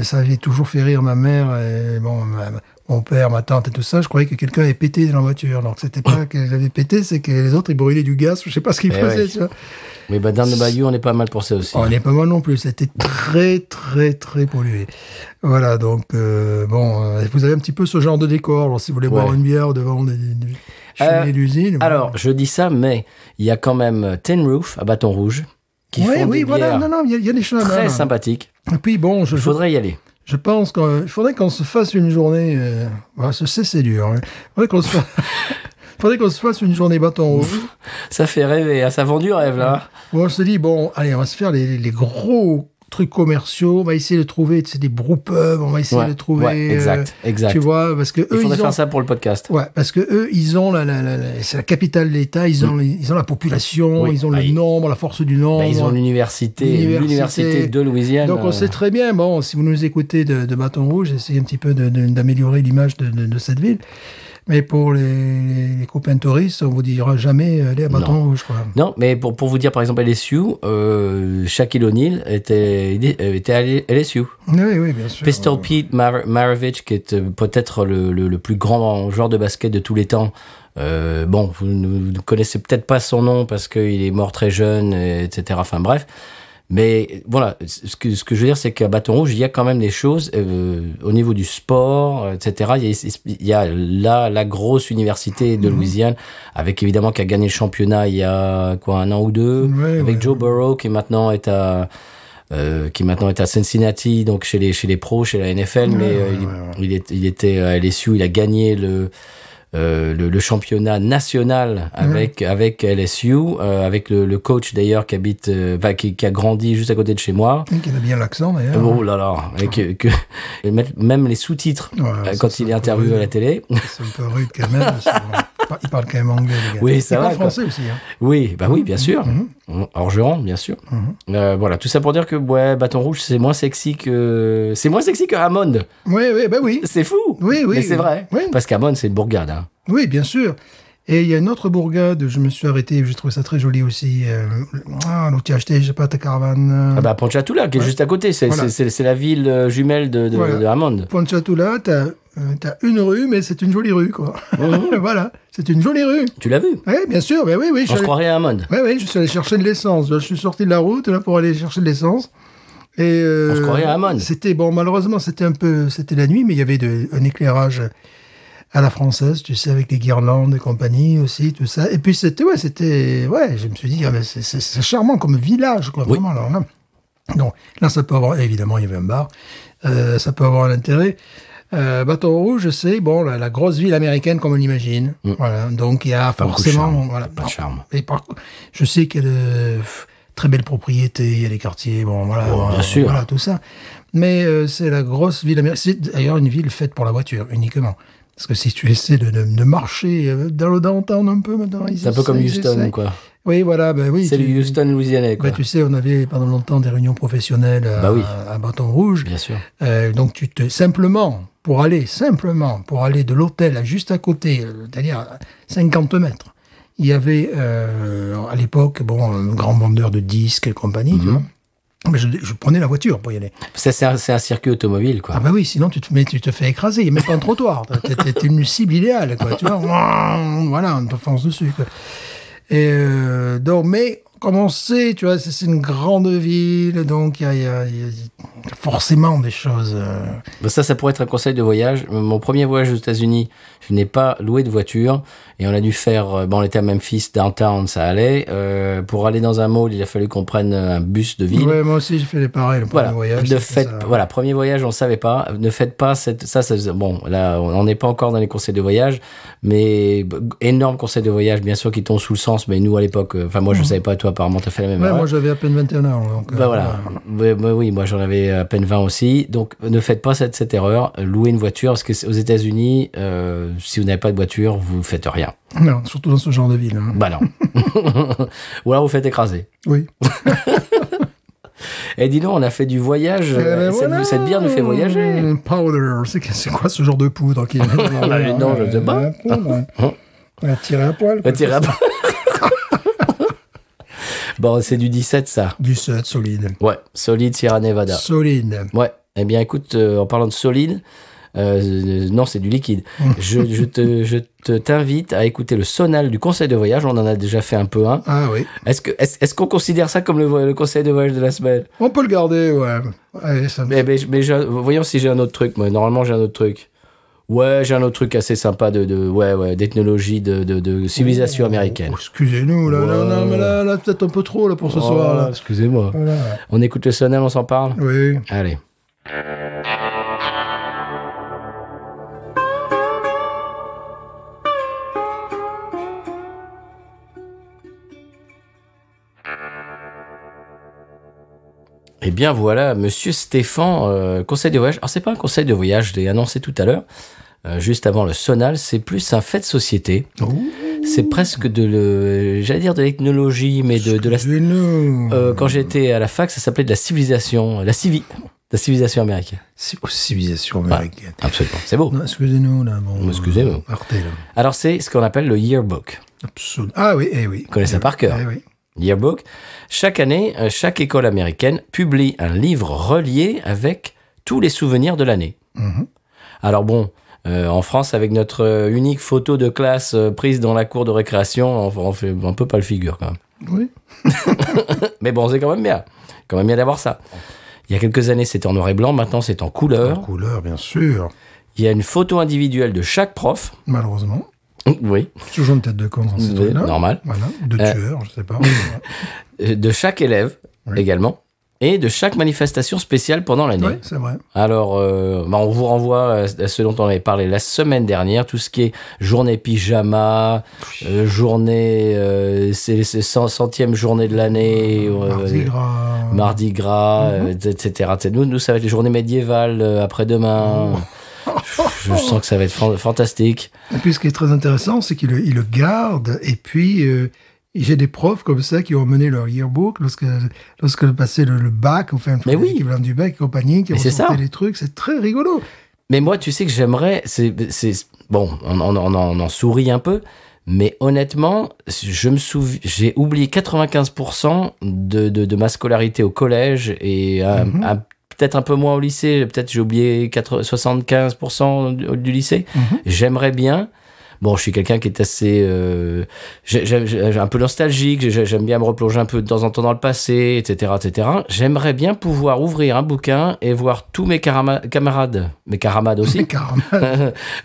ça avait toujours fait rire ma mère et mon père, ma tante et tout ça. Je croyais que quelqu'un avait pété dans la voiture. Donc c'était pas qu'elle avait pété, c'est que les autres ils brûlaient du gaz. Je sais pas ce qu'ils faisaient. Tu vois. Mais dans le Bayou, on est pas mal pour ça aussi. On n'est pas mal non plus. C'était très très très pollué. Voilà, donc vous avez un petit peu ce genre de décor. Alors, si vous voulez boire une bière devant des cheminées d'usine. Alors, je dis ça, mais il y a quand même Tin Roof à Bâton Rouge qui font des bières il y a des choses très sympathiques. Et puis il faudrait y aller. Je pense qu'il faudrait qu'on se fasse une journée. C'est dur. Hein. Il faudrait qu'on se fasse une journée Bâton Rouge. Ça fait rêver, ça vend du rêve là. Bon, on se dit allez, on va se faire les gros trucs commerciaux, on va essayer de trouver des brewpubs, on va essayer de trouver... Ouais, exact. Tu vois, parce que Il eux, faudrait ils ont... faire ça pour le podcast. Ouais, parce que eux, ils ont c'est la capitale de l'État, ils ont la population, Oui. ils ont le nombre, la force du nombre. Ils ont l'université de Louisiane. Donc on sait très bien, bon, si vous nous écoutez de Bâton Rouge, essayez un petit peu d'améliorer l'image de cette ville. Mais pour les copains touristes, on vous dira jamais aller à Bâton Rouge, quoi. Non, mais pour vous dire, par exemple, LSU, Shaquille O'Neal était à LSU. Oui, bien sûr. Pistol Pete Maravich, qui est peut-être le plus grand joueur de basket de tous les temps. Bon, vous ne connaissez peut-être pas son nom parce qu'il est mort très jeune, etc. Enfin bref. Mais voilà, ce que je veux dire, c'est qu'à Bâton Rouge, il y a quand même des choses au niveau du sport, etc. Il y a la grosse université de Louisiane, avec évidemment qui a gagné le championnat il y a un an ou deux, avec Joe Burrow qui maintenant est à Cincinnati, donc chez les pros, chez la NFL, il était à LSU, il a gagné le championnat national avec LSU, avec le coach d'ailleurs qui habite, qui a grandi juste à côté de chez moi. Qui a bien l'accent d'ailleurs. Oh là là, même les sous-titres quand il est interviewé à la télé. C'est un peu rude quand même. Il parle quand même anglais, les gars. Oui, ça va. Il parle français aussi. Hein. Oui, oui, bien sûr. Orgeron, bien sûr. Voilà, tout ça pour dire que Bâton Rouge, c'est moins sexy que Hammond. Oui. C'est fou. Oui. Mais c'est vrai. Oui. Parce qu'Hammond, c'est une bourgade. Hein. Oui, bien sûr. Et il y a une autre bourgade, je me suis arrêté, j'ai trouvé ça très joli aussi. Donc tu as acheté, je sais pas, ta caravane. Ponchatoula, qui est juste à côté. C'est la ville jumelle de Hammond. Ponchatoula, t'as une rue, mais c'est une jolie rue, quoi. Voilà, c'est une jolie rue. Tu l'as vu? Oui, bien sûr. Ben oui. On se croirait à Hammond. Oui, je suis allé chercher de l'essence. Je suis sorti de la route là pour aller chercher de l'essence. Et on se croirait à Hammond. Malheureusement, c'était la nuit, mais il y avait un éclairage à la française, tu sais, avec les guirlandes et compagnie aussi, tout ça. Et puis je me suis dit, c'est charmant comme village, quoi, vraiment. Alors là, donc, là, ça peut avoir, évidemment, il y avait un bar, ça peut avoir un intérêt. Bâton Rouge, c'est, la grosse ville américaine comme on l'imagine. Voilà. Donc, il y a forcément, pas de charme. Et je sais qu'il y a de très belles propriétés, il y a des quartiers, bien sûr. Voilà, tout ça. Mais c'est la grosse ville américaine. C'est d'ailleurs une ville faite pour la voiture, uniquement. Parce que si tu essaies de marcher dans le downtown un peu maintenant... C'est un peu comme Houston, quoi. Oui, voilà, oui. C'est le Houston louisianais, quoi. Tu sais, on avait pendant longtemps des réunions professionnelles à Bâton Rouge. Bien sûr. Donc, pour aller de l'hôtel à juste à côté, c'est-à-dire à 50 mètres, il y avait, à l'époque, un grand vendeur de disques et compagnie, tu vois. Mais je prenais la voiture pour y aller. Ça, c'est un circuit automobile, quoi. Ah bah oui, sinon tu te fais écraser. Il n'y a même pas un trottoir. T'es une cible idéale, quoi. Tu vois, voilà, on te fonce dessus, quoi. Et donc, mais comme on sait, tu vois, c'est une grande ville, donc il y a forcément des choses. Ça pourrait être un conseil de voyage. Mon premier voyage aux États-Unis, je n'ai pas loué de voiture et on a dû faire. On était à Memphis, downtown, ça allait. Pour aller dans un mall, il a fallu qu'on prenne un bus de ville. Ouais, moi aussi, j'ai fait les pareils. Le premier voyage. Premier voyage, on ne savait pas. Ne faites pas ça. Bon, là, on n'est pas encore dans les conseils de voyage, mais énorme conseil de voyage, bien sûr, qui tombent sous le sens. Mais nous, à l'époque, moi, je ne savais pas. Toi, apparemment, tu as fait la même erreur. Moi, j'avais à peine 21 ans. Donc, voilà. Oui, moi, j'en avais à peine 20 aussi. Donc, ne faites pas cette erreur. Louez une voiture, parce que aux États-Unis, si vous n'avez pas de voiture, vous ne faites rien. Non, surtout dans ce genre de ville. Hein. Bah non. Ou alors vous faites écraser. Oui. Et dis donc, on a fait du voyage. Cette bière nous fait voyager. Powder, c'est quoi ce genre de poudre qui non, je ne sais pas. Tirer à poil. Tirer à poil. Bon, c'est du 17, ça. 17, solide. Ouais, solide Sierra Nevada. Solide. Ouais. Eh bien, écoute, en parlant de solide, non, c'est du liquide. Je t'invite à écouter le sonal du conseil de voyage. On en a déjà fait un peu un. Ah oui. Est-ce qu'on considère ça comme le conseil de voyage de la semaine? On peut le garder, ouais. Allez, mais voyons si j'ai un autre truc. Moi, normalement, j'ai un autre truc. Ouais, j'ai un autre truc assez sympa d'ethnologie, de civilisation américaine. Excusez-nous, là, non, mais là, peut-être un peu trop là, pour ce soir. Là. Excusez-moi. Voilà. On écoute le sonal, on s'en parle? Oui. Allez. Et Eh bien voilà, Monsieur Stéphane, conseil de voyage. Alors c'est pas un conseil de voyage, je l'ai annoncé tout à l'heure, juste avant le Sonal, c'est plus un fait de société. C'est presque j'allais dire de l'ethnologie, mais de la... quand j'étais à la fac, ça s'appelait de la civilisation, la civilisation américaine. Civilisation américaine. Ouais, absolument, c'est beau. Non, excusez-nous, là. Bon, excusez-nous. Partez, là. Alors c'est ce qu'on appelle le yearbook. Absolument. Ah oui, oui. Vous connaissez ça par cœur. Oui. Yearbook. Chaque année, chaque école américaine publie un livre relié avec tous les souvenirs de l'année. Mm-hmm. Alors bon, en France, avec notre unique photo de classe prise dans la cour de récréation, on peut pas le figure quand même. Oui. Mais bon, c'est quand même bien. Quand même bien d'avoir ça. Il y a quelques années, c'était en noir et blanc. Maintenant, c'est en couleur. En couleur, bien sûr. Il y a une photo individuelle de chaque prof. Malheureusement. Oui. Toujours une tête de con dans ce truc-là. Normal. Voilà. De tueur, je sais pas. De chaque élève, également. Et de chaque manifestation spéciale pendant l'année. Oui, c'est vrai. Alors, on vous renvoie à ce dont on avait parlé la semaine dernière, tout ce qui est journée pyjama, journée, c'est 100e journée de l'année, Mardi Gras, etc. Nous, ça va être les journées médiévales après-demain. Je sens que ça va être fantastique. Et puis, ce qui est très intéressant, c'est qu'il le garde, et puis... j'ai des profs comme ça qui ont mené leur yearbook lorsque passait le bac, enfin, l'équivalent du bac et compagnie, qui ont sorti des trucs. C'est très rigolo. Mais moi, tu sais que j'aimerais... Bon, on en sourit un peu, mais honnêtement, j'ai oublié 95% de ma scolarité au collège et peut-être un peu moins au lycée. Peut-être j'ai oublié 75% du lycée. J'aimerais bien... Bon, je suis quelqu'un qui est assez... j'ai un peu nostalgique, j'aime bien me replonger un peu de temps en temps dans le passé, etc., etc. J'aimerais bien pouvoir ouvrir un bouquin et voir tous mes camarades, mes caramades aussi,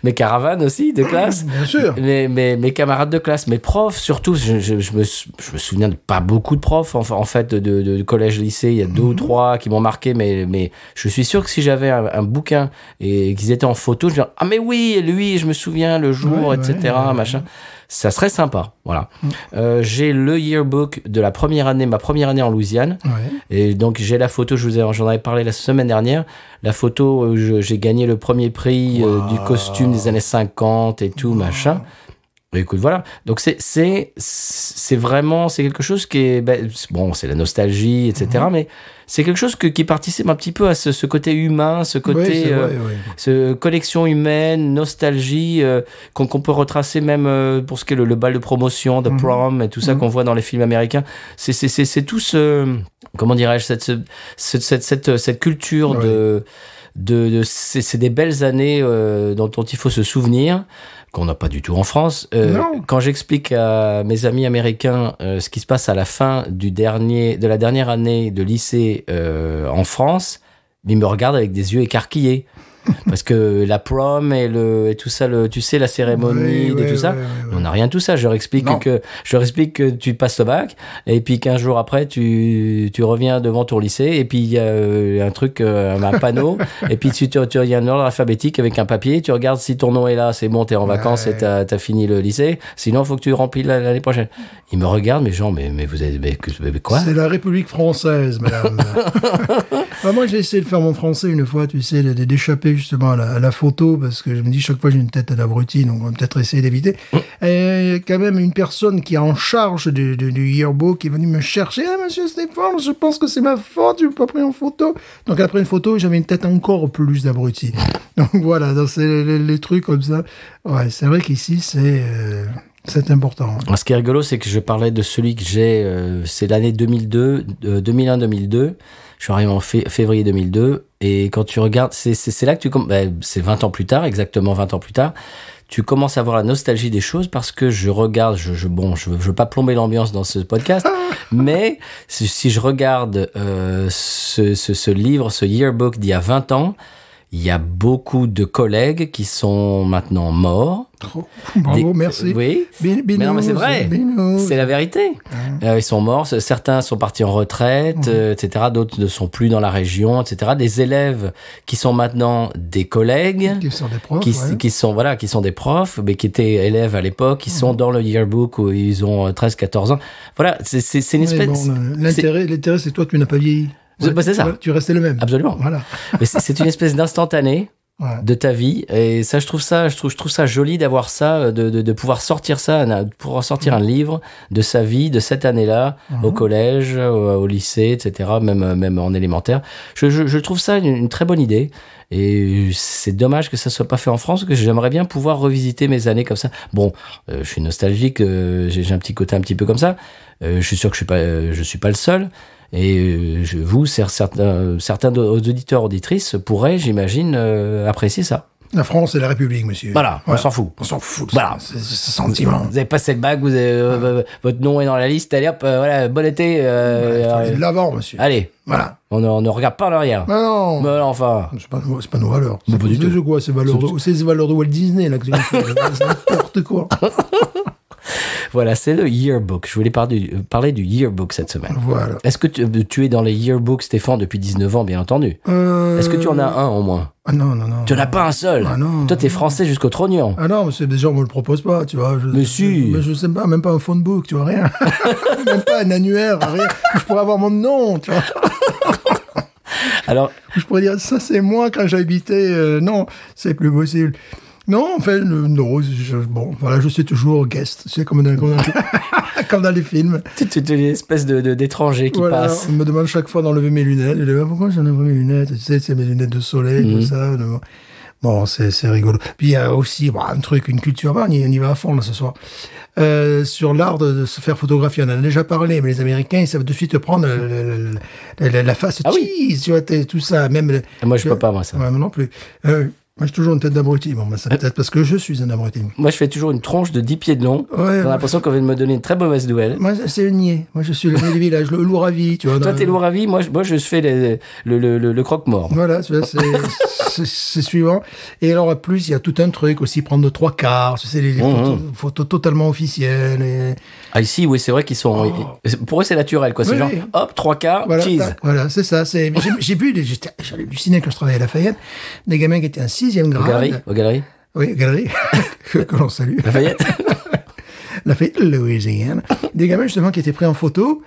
mes caravanes aussi de classe, bien sûr. Mes camarades de classe, mes profs surtout. Je me souviens de pas beaucoup de profs, en fait, de collège-lycée. Il y a 2 ou 3 qui m'ont marqué, mais je suis sûr que si j'avais un bouquin et qu'ils étaient en photo, je me dirais, ah mais oui, lui, je me souviens le jour, etc., machin. Ça serait sympa, voilà. J'ai le yearbook de ma première année en Louisiane. Et donc, j'ai la photo, j'en avais parlé la semaine dernière, la photo où j'ai gagné le premier prix du costume des années 50 et tout, machin. Et écoute, voilà. Donc, c'est vraiment, c'est quelque chose qui est, bon, c'est la nostalgie, etc., mais c'est quelque chose qui participe un petit peu à ce côté humain, ce côté, ce connexion humaine, nostalgie, qu'on peut retracer même pour ce qui est le bal de promotion, the prom, et tout ça qu'on voit dans les films américains. C'est tout comment dirais-je, cette culture c'est des belles années dont il faut se souvenir, qu'on n'a pas du tout en France. Quand j'explique à mes amis américains ce qui se passe à la fin de la dernière année de lycée en France, ils me regardent avec des yeux écarquillés. Parce que la prom et tout ça, tu sais, la cérémonie, tout ça, on n'a rien de tout ça. Je leur explique que tu passes le bac, et puis 15 jours après, tu reviens devant ton lycée, et puis il y a un truc, un panneau, et puis il y a un ordre alphabétique avec un papier, tu regardes si ton nom est là, c'est bon, t'es en vacances et t'as fini le lycée, sinon il faut que tu remplis l'année prochaine. Ils me regardent, mais genre, mais vous avez quoi? C'est la République française, madame. Moi, j'ai essayé de faire mon français une fois, tu sais, d'échapper justement à la photo, parce que je me dis chaque fois j'ai une tête d'abruti, donc on va peut-être essayer d'éviter. Et quand même une personne qui est en charge du yearbook qui est venue me chercher. Ah, monsieur Stéphane, je pense que c'est ma faute, je ne pas pris en photo. Donc après une photo, j'avais une tête encore plus d'abruti. Donc voilà, donc c'est les trucs comme ça. Ouais, c'est vrai qu'ici c'est important. Ce qui est rigolo, c'est que je parlais de celui que j'ai, c'est l'année 2001-2002. Je suis arrivé en février 2002, et quand tu regardes, c'est là que c'est 20 ans plus tard, exactement 20 ans plus tard, tu commences à avoir la nostalgie des choses, parce que je regarde, je veux pas plomber l'ambiance dans ce podcast, mais si je regarde ce livre, ce yearbook d'il y a 20 ans, il y a beaucoup de collègues qui sont maintenant morts. Bravo, merci. Oui, mais non, mais c'est vrai, c'est la vérité. Ils sont morts, certains sont partis en retraite, etc. D'autres ne sont plus dans la région, etc. Des élèves qui sont maintenant des collègues, qui sont des profs, qui sont des profs, mais qui étaient élèves à l'époque, qui sont dans le yearbook où ils ont 13-14 ans. Voilà, c'est une espèce... L'intérêt, c'est toi, tu n'as pas vieilli. C'est ça. Tu restais le même. Absolument. Voilà. Mais c'est une espèce d'instantané de ta vie, et ça, je trouve ça joli d'avoir ça, de pouvoir sortir ça, de pouvoir sortir un livre de sa vie, de cette année-là, au collège, au lycée, etc., même en élémentaire. Je trouve ça une très bonne idée. Et c'est dommage que ça soit pas fait en France, parce que j'aimerais bien pouvoir revisiter mes années comme ça. Bon, je suis nostalgique, j'ai un petit côté un petit peu comme ça. Je suis sûr que je suis pas le seul. Et certains auditeurs, auditrices pourraient, j'imagine, apprécier ça. La France et la République, monsieur. Voilà, on s'en fout. On s'en fout. Voilà. C'est ce sentiment. Vous avez passé le bac, votre nom est dans la liste, allez hop, voilà, bon été. De l'avant, monsieur. Allez, Voilà. on ne regarde pas en arrière. Non. Mais enfin. C'est pas nos valeurs. Mais pas du tout. C'est quoi ces valeurs de Walt Disney, là, que tu nous fais. C'est n'importe quoi. Voilà, c'est le yearbook. Je voulais parler du yearbook cette semaine. Voilà. Est-ce que tu es dans les yearbooks, Stéphane, depuis 19 ans, bien entendu? Est-ce que tu en as un au moins? Ah non. Tu n'en as pas un seul? Ah non. Toi, t'es français jusqu'au trognon. Ah non, mais déjà, on me le propose pas, tu vois. Mais si. Mais je sais pas, même pas un phone book, tu vois, rien. Même pas un annuaire, rien. Je pourrais avoir mon nom, tu vois. Alors, Je pourrais dire, ça c'est moi quand j'habitais. Non, c'est plus possible. Non, en fait, non. Voilà, je suis toujours guest. C'est comme comme dans les films. tu es une espèce d'étranger qui Voilà, passe. on me demande chaque fois d'enlever mes lunettes. Je dis, pourquoi j'enlève mes lunettes? Tu sais, c'est mes lunettes de soleil, tout ça. Bon, c'est rigolo. Puis il y a aussi un truc, une culture. On y va à fond là ce soir. Sur l'art de se faire photographier, on en a déjà parlé, mais les Américains, ils savent de suite prendre la face cheese, tu vois, tout ça. Même. Moi, je peux pas, moi, ça. Ouais, moi non plus. Moi, j'ai toujours une tête d'abruti. Bon, c'est peut-être parce que je suis un abruti. Moi, je fais toujours une tronche de 10 pieds de long. Ouais, J'ai l'impression qu'on vient de me donner une très mauvaise nouvelle. Moi, c'est le niais. Moi, je suis le du village, le loup ravi, tu vois. Toi, t'es lourd à vie. Moi, je fais le croque-mort. Voilà, tu vois, c'est suivant. Et alors, en plus, il y a tout un truc aussi, prendre de 3/4. Tu sais, les photos totalement officielles. Et... Ah, ici, oui, c'est vrai qu'ils sont. Pour eux, c'est naturel, quoi. C'est Oui, genre, oui. hop, 3/4, Voilà, cheese. voilà, c'est ça. J'ai vu, j'allais halluciner quand je travaillais à Lafayette, des gamins qui étaient en 6e grade. Aux galeries. Oui, galerie. que l'on salue. Lafayette. Lafayette, Louisiane. Des gamins, justement, qui étaient pris en photo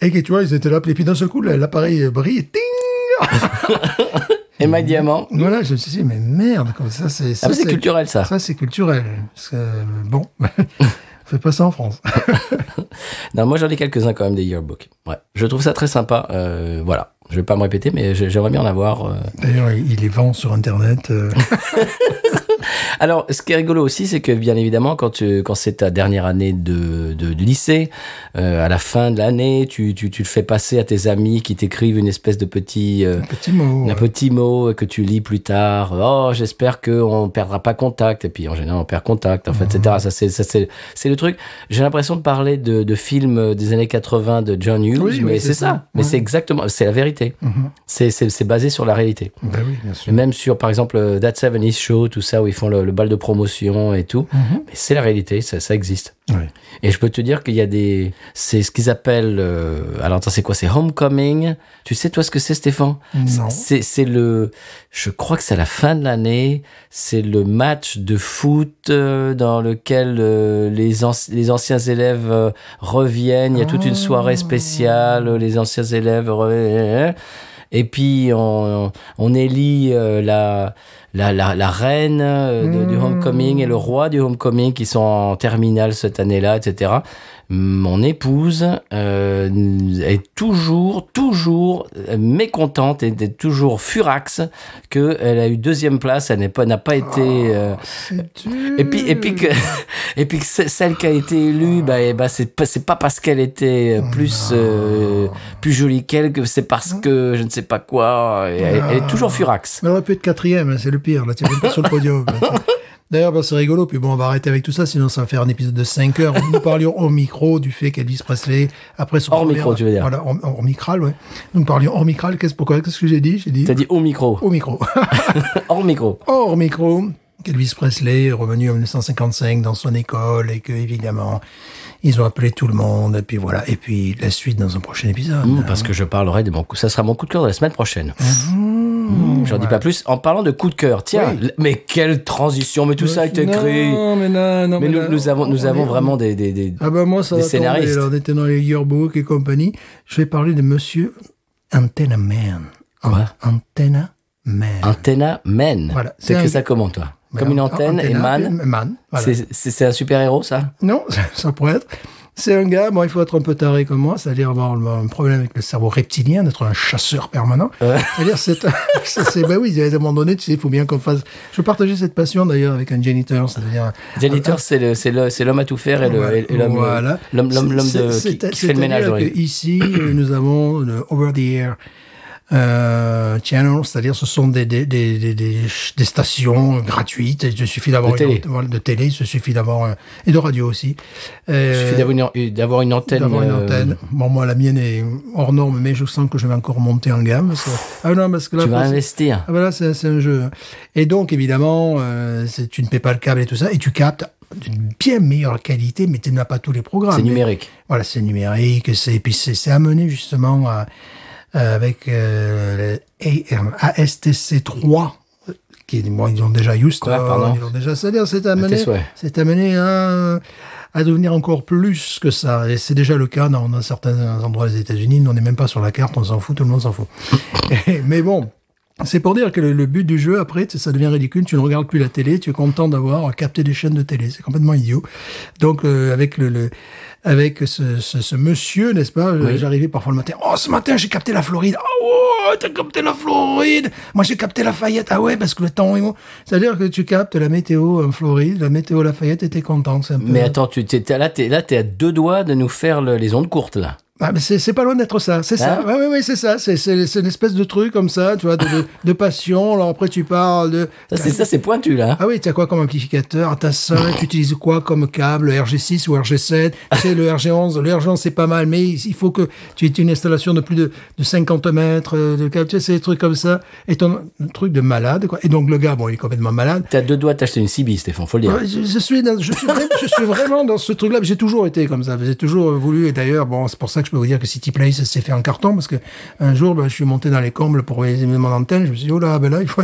et qui, tu vois, ils étaient là, et puis d'un seul coup, l'appareil brille et ting! Et Mike Diamant. Voilà, je me suis dit, mais merde, comme ça, c'est. Ah, c'est culturel, ça. Ça, c'est culturel. Parce que, bon, on fait pas ça en France. Non, moi, j'en ai quelques-uns quand même des yearbooks. Ouais. Je trouve ça très sympa. Voilà. Je vais pas me répéter, mais j'aimerais bien en avoir. D'ailleurs, il les vend sur Internet. Alors, ce qui est rigolo aussi, c'est que bien évidemment, quand c'est ta dernière année de lycée, à la fin de l'année, tu le fais passer à tes amis qui t'écrivent une espèce de petit mot. Un petit mot que tu lis plus tard. Oh, j'espère qu'on perdra pas contact. Et puis en général, on perd contact, en fait, etc. Ça, c'est le truc. J'ai l'impression de parler de films des années 80 de John Hughes, oui, mais c'est ça. Mais c'est exactement, c'est la vérité. C'est basé sur la réalité. Ben oui, bien sûr. Et même sur, par exemple, That 70's Show, tout ça, où ils font le bal de promotion et tout. Mais c'est la réalité, ça existe. Oui. Et je peux te dire qu'il y a c'est ce qu'ils appellent, alors attends, c'est quoi? C'est Homecoming. Tu sais, toi, ce que c'est, Stéphane? Non. Je crois que c'est à la fin de l'année. C'est le match de foot dans lequel les anciens élèves reviennent. Il y a toute une soirée spéciale. Les anciens élèves reviennent. Et puis, on élit la reine du Homecoming et le roi du Homecoming qui sont en terminale cette année-là, etc. Mon épouse est toujours mécontente et toujours furax qu'elle a eu 2e place, elle n'a pas été... C'est dur. Et puis que celle qui a été élue, c'est pas parce qu'elle était plus jolie qu'elle, que c'est parce que je ne sais pas quoi. Elle est toujours furax. Elle aurait pu être 4e, c'est le pire. Là, tu n'es même pas sur le podium. D'ailleurs, c'est rigolo. Puis bon, on va arrêter avec tout ça, sinon ça va faire un épisode de 5 heures. Nous parlions hors micro du fait qu'Elvis Presley, après son hors micro, tu veux dire. Voilà, hors micral, ouais. Nous parlions hors micral. Qu'est-ce que j'ai dit? T'as dit au micro. Au micro. Hors micro. Hors micro. Qu'Elvis Presley est revenu en 1955 dans son école et que, évidemment, ils ont appelé tout le monde. Et puis voilà. Et puis la suite dans un prochain épisode. Parce que je parlerai de ça sera mon coup de cœur de la semaine prochaine. J'en dis pas plus. En parlant de coup de cœur, tiens, mais quelle transition, mais tout ça est écrit. Non, mais nous avons vraiment des moi, ça des va scénaristes. tomber, là, on était dans les yearbooks et compagnie. Je vais parler de monsieur Antenna Man. Quoi? Antenna Man. Antenna Man. Voilà. C'est C'est que un- ça comment, toi? Ben, Comme une antenne et Antenna, Man. Man, voilà. C'est un super-héros, ça? Non, ça pourrait être. C'est un gars, bon, il faut être un peu taré comme moi, c'est-à-dire avoir un problème avec le cerveau reptilien, d'être un chasseur permanent. C'est-à-dire, ben oui, à un moment donné, tu sais, il faut bien qu'on fasse. Je partageais cette passion d'ailleurs avec un janitor, c'est-à-dire. Janitor, c'est l'homme à tout faire et l'homme Voilà. l'homme qui fait le ménage. C'est-à-dire qu'ici, nous avons le over-the-air channel, c'est-à-dire ce sont des stations gratuites. Il suffit d'avoir de télé, il suffit d'avoir et de radio aussi. Il suffit d'avoir une antenne. Bon, moi la mienne est hors norme, mais je sens que je vais encore monter en gamme. Ah non, parce que là, tu vas investir. Ah ben là, c'est un jeu. Et donc évidemment, tu ne paies pas le câble et tout ça, et tu captes d'une bien meilleure qualité, mais tu n'as pas tous les programmes. C'est numérique. Voilà, c'est numérique. Puis c'est amené justement avec ASTC3, qui bon, ils ont déjà Houston, ils ont déjà, c'est-à-dire c'est amené à devenir encore plus que ça. Et c'est déjà le cas dans certains endroits des États-Unis. Nous, on n'est même pas sur la carte, on s'en fout, tout le monde s'en fout. Mais bon. C'est pour dire que le but du jeu, après, ça devient ridicule. Tu ne regardes plus la télé, tu es content d'avoir capté des chaînes de télé. C'est complètement idiot. Donc, avec ce monsieur, n'est-ce pas, oui. J'arrivais parfois le matin. Oh, ce matin, j'ai capté la Floride. Oh, t'as capté la Floride. Moi, j'ai capté Lafayette. Ah ouais, parce que le temps est bon. C'est-à-dire que tu captes la météo en Floride, la météo Lafayette, et t'es content. C'est un peu... Mais attends, t'es à 2 doigts de nous faire les ondes courtes, là. Ah, mais c'est pas loin d'être ça, c'est ça. Oui, c'est ça. C'est une espèce de truc comme ça, tu vois, de passion. Alors après, tu parles de... C'est pointu, là. Ah oui, tu as quoi comme amplificateur? T'as ça, tu utilises quoi comme câble? RG6 ou RG7? Tu sais, le RG11, c'est pas mal, mais il faut que tu aies une installation de plus de 50 mètres de câble. Tu sais, c'est des trucs comme ça. Et un truc de malade, quoi. Et donc, le gars, bon, il est complètement malade. T'as 2 doigts d'acheter une CB, Stéphane, faut le dire. Je suis vraiment dans ce truc-là. J'ai toujours été comme ça. J'ai toujours voulu. Et d'ailleurs, bon, c'est pour ça que je peux vous dire que City Place s'est fait en carton, parce que un jour, je suis monté dans les combles pour réaliser mon antenne. Je me suis dit, oh là, ben là, il faut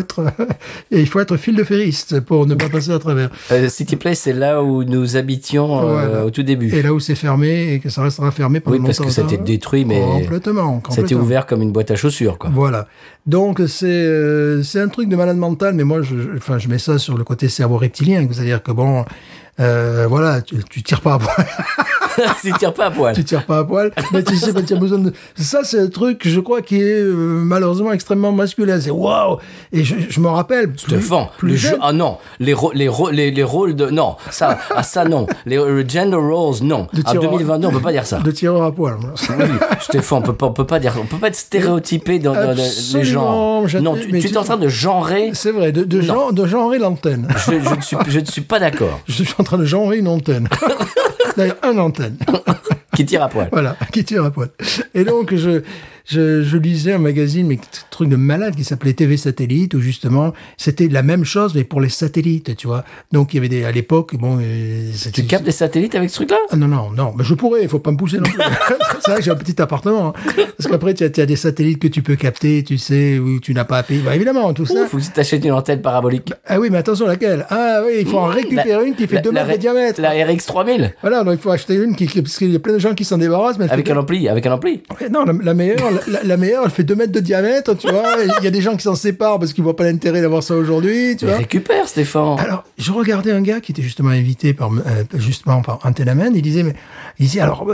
être fil de ferriste pour ne pas passer à travers. City Place, c'est là où nous habitions au tout début. Et là où c'est fermé et que ça restera fermé pendant longtemps. Oui, parce que c'était détruit, mais complètement. C'était ouvert comme une boîte à chaussures, quoi. Voilà. Donc, c'est un truc de malade mental, mais moi, je mets ça sur le côté cerveau reptilien, c'est-à-dire que bon, voilà, tu tires pas à poil. Tu tires pas à poil. Tu tires pas à poil, mais tu sais, tu as besoin de... Ça, c'est un truc, je crois, qui est malheureusement extrêmement masculin. C'est waouh. Et je me rappelle... Stéphane, ah non, les rôles de... Non, ça non. Les gender roles, non. En 2022, on peut pas dire ça. De tireur à poil. Oui, Stéphane, on peut pas être stéréotypé dans les genres. Non, tu es en train de genrer... C'est vrai, de genrer l'antenne. Je ne suis pas d'accord. Je suis en train de genrer une antenne. D'ailleurs, une antenne. Qui tire à poil. Voilà, qui tire à poil. Et donc, je lisais un magazine, mais truc de malade, qui s'appelait TV Satellite, où justement, c'était la même chose, mais pour les satellites, tu vois. Donc, il y avait à l'époque, bon... Tu captes des satellites avec ce truc-là? Ah, non, mais je pourrais, il faut pas me pousser non plus. C'est vrai que j'ai un petit appartement, hein. Parce qu'après, tu as des satellites que tu peux capter, tu sais, où tu n'as pas à payer. Bah, évidemment, tout ça. Il faut que tu t'achètes une antenne parabolique. Ah oui, mais attention, laquelle? Ah oui, il faut en récupérer une qui fait 2 mètres de diamètre. La RX3000. Voilà, donc il faut acheter une parce qu'il y a plein de gens qui s'en débarrassent. Mais avec un ampli. Non, la meilleure, elle fait 2 mètres de diamètre, tu vois. Il y a des gens qui s'en séparent parce qu'ils voient pas l'intérêt d'avoir ça aujourd'hui, tu vois. Récupère, Stéphane. Alors, je regardais un gars qui était justement invité par Antenna Man. Il disait, alors,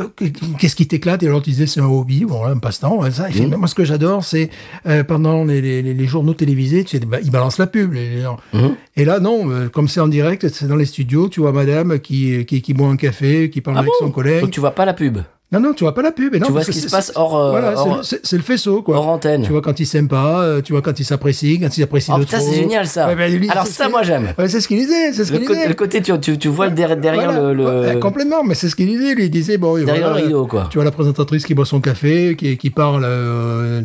qu'est-ce qui t'éclate? Et alors, il disait, c'est un hobby, bon, un passe-temps. Ça. Il fait, moi, ce que j'adore, c'est pendant les journaux télévisés, tu sais, ils balancent la pub, les gens. Et là, non, comme c'est en direct, c'est dans les studios, tu vois madame qui boit un café, qui parle avec son collègue. Donc, tu vois pas la pub? Non, tu vois pas la pub. Et non, tu vois ce qui se passe hors... Voilà, c'est le faisceau, quoi. Hors antenne. Tu vois quand il s'aime pas, tu vois quand il s'apprécie, quand il apprécie de trop. Ça, c'est génial, ça. Ouais, ben, alors ça, moi, j'aime. Ouais, c'est ce qu'il disait, Le côté, tu vois derrière voilà. le... complètement, mais c'est ce qu'il disait. Lui, il disait, bon... Derrière le rideau, quoi. Tu vois la présentatrice qui boit son café, qui parle,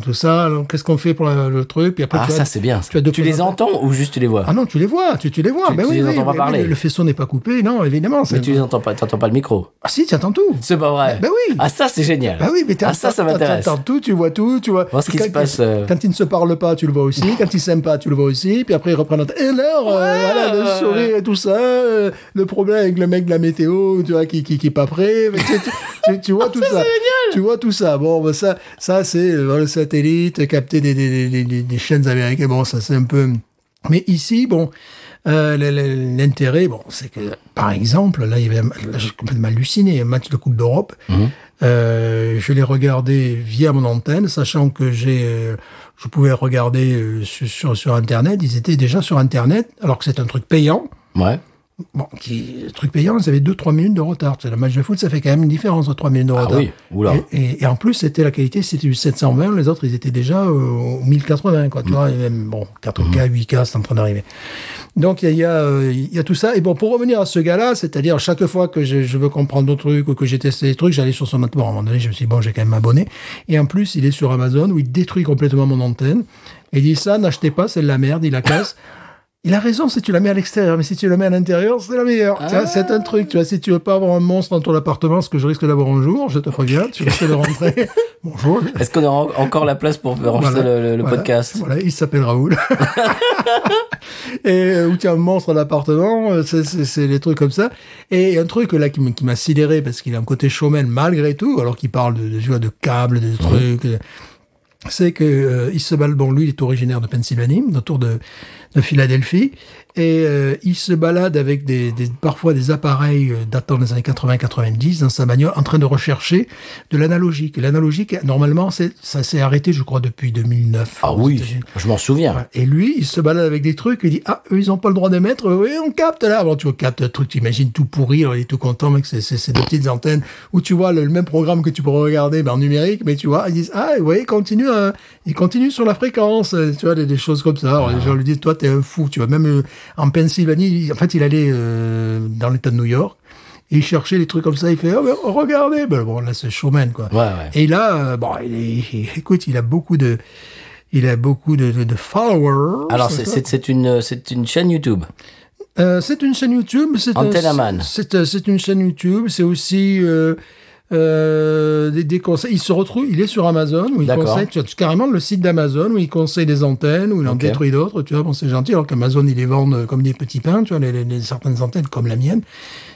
tout ça. Alors, qu'est-ce qu'on fait pour le truc? Puis après, ça, c'est bien. Tu les entends ou juste tu les vois? Ah non, tu les vois. Tu les vois. Tu les entends pas parler. Le faisceau n'est pas coupé, non, évidemment. Mais tu les entends pas, t'entends pas le micro. Ah si, tu entends tout. C'est pas vrai. Ben oui. Ah, ça, c'est génial. Bah oui, mais ça m'intéresse. T'entends tout, tu vois tout, tu vois. Voir ce qui se passe. Quand ils ne se parlent pas, tu le vois aussi. Quand ils s'aiment pas, tu le vois aussi. Puis après, ils reprennent. Et alors, voilà, le sourire et tout ça. Le problème avec le mec de la météo, tu vois, qui est pas prêt. Tu vois tout ça. C'est génial. Tu vois tout ça. Bon, ben ça c'est le satellite, capter des chaînes américaines. Bon, ça c'est un peu... Mais ici, bon... l'intérêt, bon, c'est que, par exemple, là, j'ai complètement halluciné, un match de Coupe d'Europe. Je l'ai regardé via mon antenne, sachant que je pouvais regarder sur Internet. Ils étaient déjà sur Internet, alors que c'est un truc payant. Ouais. Bon, le truc payant, ils avaient 2-3 minutes de retard. Le match de foot, ça fait quand même une différence de 3 minutes de retard. Oui, oula. Et en plus, c'était la qualité, c'était du 720, les autres, ils étaient déjà au 1080, quoi. Tu vois, et même, bon, 4K, 8K, c'est en train d'arriver. Donc, il y a tout ça. Et bon, pour revenir à ce gars-là, c'est-à-dire, chaque fois que je veux comprendre d'autres trucs ou que j'ai testé des trucs, j'allais sur son antenne. Bon, à un moment donné, je me suis dit, bon, j'ai quand même abonné. Et en plus, il est sur Amazon où il détruit complètement mon antenne. Et il dit ça, n'achetez pas, c'est de la merde, il la casse. Il a raison si tu la mets à l'extérieur, mais si tu la mets à l'intérieur, c'est la meilleure. Tu vois, c'est un truc, tu vois, si tu veux pas avoir un monstre dans ton appartement, ce que je risque d'avoir un jour, je te préviens, tu risques de rentrer. Bonjour. Est-ce qu'on aura encore la place pour enregistrer le podcast? Voilà, il s'appelle Raoul. Et où tu as un monstre à l'appartement, c'est des trucs comme ça. Et un truc là qui m'a sidéré, parce qu'il a un côté showman malgré tout, alors qu'il parle de câbles, de trucs... c'est que il se balade, bon, lui il est originaire de Pennsylvanie, autour de Philadelphie, et il se balade avec parfois des appareils datant des années 80-90 dans sa bagnole, en train de rechercher de l'analogique. Et l'analogique, normalement, ça s'est arrêté, je crois, depuis 2009. Ah oui, je m'en souviens. Voilà. Et lui, il se balade avec des trucs, il dit, ah, eux, ils ont pas le droit d'émettre, oui, on capte là. Bon, tu captes un truc, tu imagines tout pourri, alors il est tout content, mec, c'est des petites antennes où tu vois le même programme que tu pourrais regarder, en numérique, mais tu vois, ils disent, ah, oui, il continue sur la fréquence, tu vois, des choses comme ça. Alors, les gens lui disent, toi, t'es un fou, tu vois, même en Pennsylvanie, en fait, il allait dans l'État de New York, et il cherchait des trucs comme ça, il fait, oh, ben, regardez, ben, bon, là, c'est showman, quoi. Ouais. Et là, bon, écoute, il a beaucoup de followers. Alors, c'est une chaîne YouTube. C'est une chaîne YouTube. Antennaman. C'est une chaîne YouTube. C'est aussi des conseils. Il est sur Amazon où il conseille, tu as carrément le site d'Amazon où il conseille des antennes, où il en détruit d'autres. Tu vois, bon, c'est gentil. Alors qu'Amazon, ils les vendent comme des petits pains, tu vois, certaines antennes comme la mienne.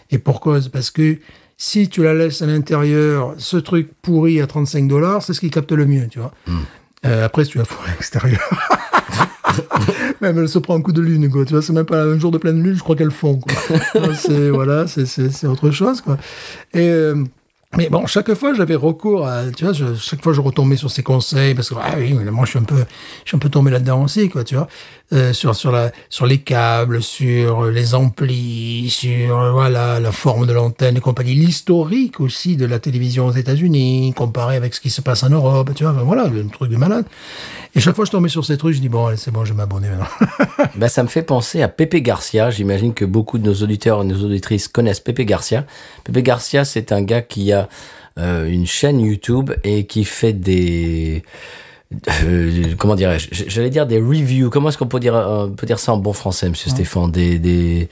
Et pour cause, parce que si tu la laisses à l'intérieur, ce truc pourri à $35, c'est ce qui capte le mieux, tu vois. Après, si tu la fous à l'extérieur. Même elle se prend un coup de lune, quoi. Tu vois, c'est même pas un jour de pleine lune, je crois qu'elle fond, quoi. c'est autre chose, quoi. Mais bon, chaque fois, j'avais recours à, tu vois, chaque fois, je retombais sur ses conseils, parce que, ah oui, mais moi, je suis un peu tombé là-dedans aussi, quoi, tu vois. Sur les câbles, sur les amplis, sur, voilà, la forme de l'antenne et compagnie, l'historique aussi de la télévision aux États-Unis, comparé avec ce qui se passe en Europe, tu vois, ben voilà, un truc de malade. Et chaque fois, je tombais sur ces trucs, je dis, bon, allez, c'est bon, je vais m'abonner maintenant. Ben, ça me fait penser à Pepe Garcia. J'imagine que beaucoup de nos auditeurs et nos auditrices connaissent Pepe Garcia. Pepe Garcia, c'est un gars qui a une chaîne YouTube et qui fait des... comment dirais-je? J'allais dire des reviews. Comment est-ce qu'on peut dire ça en bon français, monsieur Stéphane? Des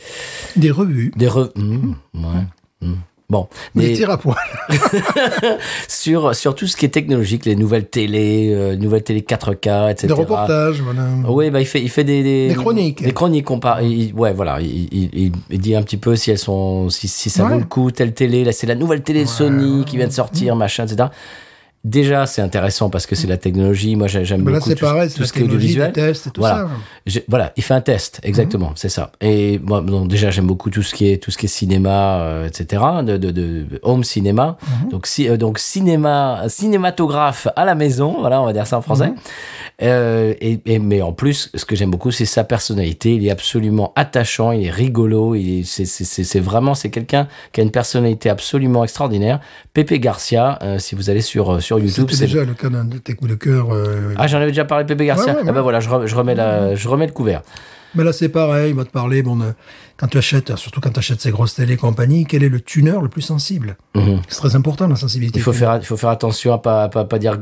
revues. Ouais. Bon, des tirs à poil. sur tout ce qui est technologique, les nouvelles télé 4K, etc. Des reportages, voilà. Oui, bah, il fait des chroniques. Des chroniques ouais, voilà. Il dit un petit peu si elles sont, si ça vaut le coup, telle télé. Là, c'est la nouvelle télé de Sony qui vient de sortir, machin, etc. Déjà, c'est intéressant parce que c'est la technologie. Moi, j'aime beaucoup tout ce qui est audiovisuel. Tests et tout ça. Voilà, il fait un test, exactement, c'est ça. Et moi, bon, déjà, j'aime beaucoup tout ce qui est cinéma, etc., de home cinéma. Donc cinématographe à la maison, voilà, on va dire ça en français. Mais en plus, ce que j'aime beaucoup, c'est sa personnalité. Il est absolument attachant, il est rigolo. C'est quelqu'un qui a une personnalité absolument extraordinaire. Pepe Garcia, si vous allez sur YouTube, c'est déjà le cas d'un coup de cœur. Ah, j'en avais déjà parlé de Pepe Garcia. Ah ben voilà, je remets le couvert. Mais là, c'est pareil. Il va te parler, quand tu achètes, surtout quand tu achètes ces grosses télé et compagnie, quel est le tuner le plus sensible? C'est très important, la sensibilité. Il faut faire attention à pas dire,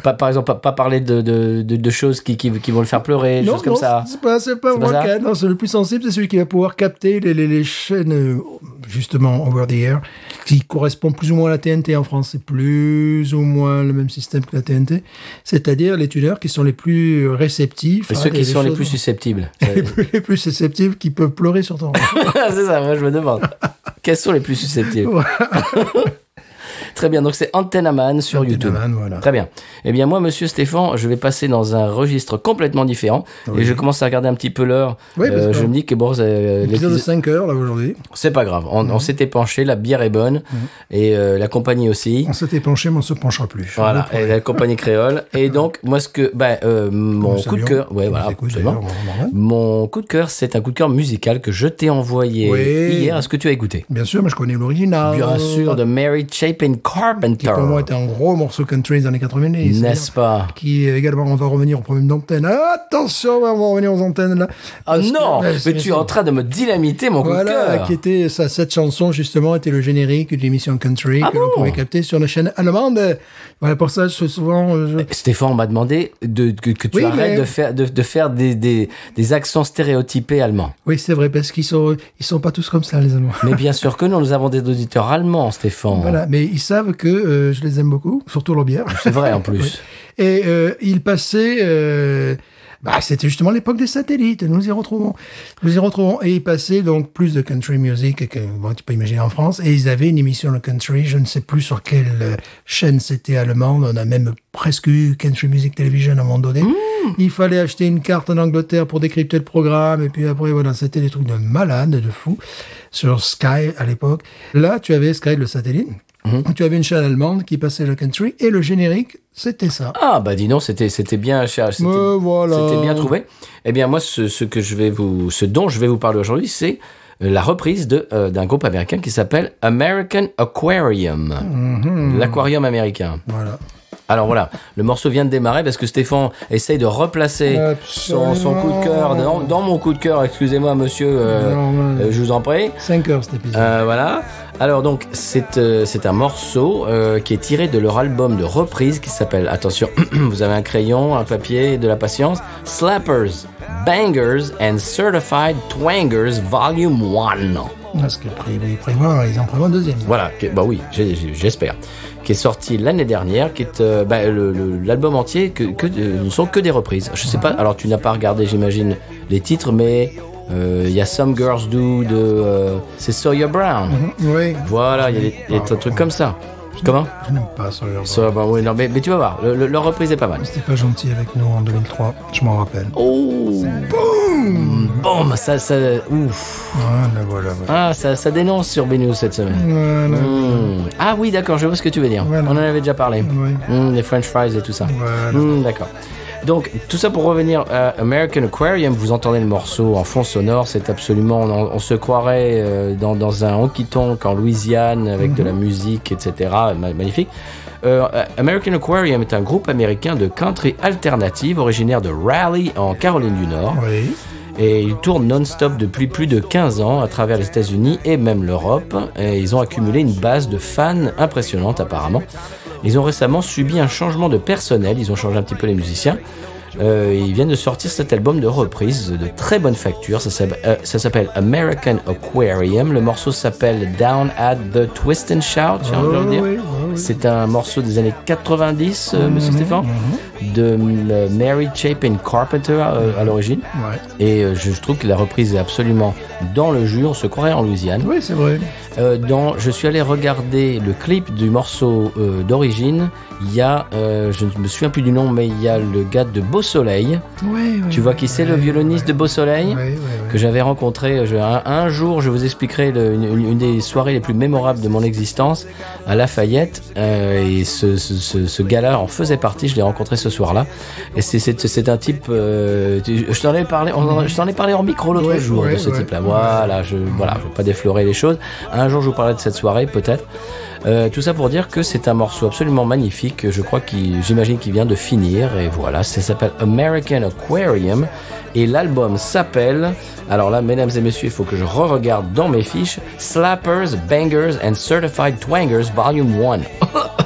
par exemple, pas parler de choses qui vont le faire pleurer, choses comme ça. C'est pas vraiment le cas. Non, c'est le plus sensible, c'est celui qui va pouvoir capter les chaînes, justement, over the air, qui correspondent plus ou moins à la TNT en France. C'est plus ou moins le même système que la TNT. C'est-à-dire les tuners qui sont les plus réceptifs. Et ceux qui sont les plus susceptibles. Les plus susceptibles qui peuvent pleurer sur ton... C'est ça, moi je me demande. Quels sont les plus susceptibles? Très bien, donc c'est Antenna Man sur YouTube. Man, voilà. Très bien. Eh bien, moi, monsieur Stéphane, je vais passer dans un registre complètement différent. Oui. Et je commence à regarder un petit peu l'heure. Oui, parce que je me dis que bon, l'épisode de 5 heures, là, aujourd'hui. c'est pas grave. On s'était penché, la bière est bonne. Et la compagnie aussi. On s'était penché, mais on se penchera plus. Voilà, et la compagnie créole. Et donc, moi, mon coup de cœur, ouais, voilà, absolument. Mon coup de cœur, c'est un coup de cœur musical que je t'ai envoyé hier. Est-ce que tu as écouté? Bien sûr, mais je connais l'original. Bien sûr, de Mary Chapin Carpenter. Qui pour moi était un gros morceau country des années 90. N'est-ce pas? Qui également, on va revenir au problème d'antenne. Attention, on va revenir aux antennes là. Ah non, mais tu es en train de me dynamiter mon coup de cœur. Qui était cette chanson justement était le générique de l'émission country que l'on pouvait capter sur la chaîne allemande. Voilà, pour ça, souvent. Stéphane m'a demandé que tu arrêtes de faire des accents stéréotypés allemands. Oui, c'est vrai, parce qu'ils sont pas tous comme ça, les Allemands. Mais bien sûr que nous avons des auditeurs allemands, Stéphane. Voilà, mais ils savent que je les aime beaucoup, surtout leur bière. C'est vrai en plus. Oui. Et ils passaient. C'était justement l'époque des satellites, nous y retrouvons. Et ils passaient donc plus de country music que tu peux imaginer en France. Et ils avaient une émission de country, je ne sais plus sur quelle chaîne c'était allemande. On a même presque eu Country Music Television à un moment donné. Il fallait acheter une carte en Angleterre pour décrypter le programme. Et puis après, voilà, c'était des trucs de malade, de fou. Sur Sky à l'époque. Là, tu avais Sky, le satellite. Tu avais une chaîne allemande qui passait le country et le générique, c'était ça. Ah bah dis donc, c'était bien cher, c'était bien trouvé. Eh bien moi, ce dont je vais vous parler aujourd'hui, c'est la reprise d'un groupe américain qui s'appelle American Aquarium, l'aquarium américain. Voilà. Alors voilà, le morceau vient de démarrer parce que Stéphane essaye de replacer son coup de cœur dans mon coup de cœur. Excusez-moi, monsieur, je vous en prie. 5 heures cet épisode. Voilà. Alors donc, c'est un morceau qui est tiré de leur album de reprise qui s'appelle, attention, vous avez un crayon, un papier, de la patience, Slappers, Bangers and Certified Twangers Volume 1. Parce qu'ils en prévoient un deuxième. Voilà, oui, j'espère. Qui est sorti l'année dernière, qui est l'album entier ne sont que des reprises. Je sais pas, alors tu n'as pas regardé, j'imagine, les titres, mais il y a Some Girls Do c'est Sawyer Brown. Oui. Voilà, il y a des trucs comme ça. Comment? Je n'aime pas Sawyer Brown. Oui, non, mais tu vas voir, leur reprise est pas mal. C'était pas gentil avec nous en 2003, je m'en rappelle. Oh, boum, ça, ouf. Voilà. Ah, ça dénonce sur BNews cette semaine. Ah oui, d'accord, je vois ce que tu veux dire. Voilà. On en avait déjà parlé. Oui. Les French fries et tout ça. Voilà. D'accord. Donc, tout ça pour revenir à American Aquarium, vous entendez le morceau en fond sonore, c'est absolument, on se croirait dans un honky-tonk en Louisiane avec de la musique, etc. Magnifique. American Aquarium est un groupe américain de country alternative originaire de Raleigh en Caroline du Nord. Oui. Et ils tournent non-stop depuis plus de 15 ans à travers les États-Unis et même l'Europe. Et ils ont accumulé une base de fans impressionnante apparemment. Ils ont récemment subi un changement de personnel, ils ont changé un petit peu les musiciens. Ils viennent de sortir cet album de reprise de très bonne facture, ça s'appelle American Aquarium. Le morceau s'appelle Down at the Twist and Shout, je veux dire. Oui. C'est un morceau des années 90, monsieur Stéphane, de Mary Chapin Carpenter à l'origine. Ouais. Et je trouve que la reprise est absolument dans le jus, on se croirait en Louisiane. Oui, c'est vrai. Je suis allé regarder le clip du morceau d'origine. Il y a, je ne me souviens plus du nom, mais il y a le gars de Beau Soleil. Oui. Tu vois qui c'est, le violoniste de Beau Soleil, que j'avais rencontré un jour. Je vous expliquerai une des soirées les plus mémorables de mon existence à Lafayette. Et ce gars-là en faisait partie. Je l'ai rencontré ce soir-là. Et c'est un type. Je t'en ai parlé. Je t'en ai parlé en micro l'autre jour de ce type-là. Voilà, je vais pas déflorer les choses. Un jour, je vous parlerai de cette soirée, peut-être. Tout ça pour dire que c'est un morceau absolument magnifique. J'imagine qu'il vient de finir. Et voilà, ça s'appelle American Aquarium. Et l'album s'appelle, alors là, mesdames et messieurs, il faut que je re-regarde dans mes fiches, Slappers, Bangers and Certified Twangers Volume 1.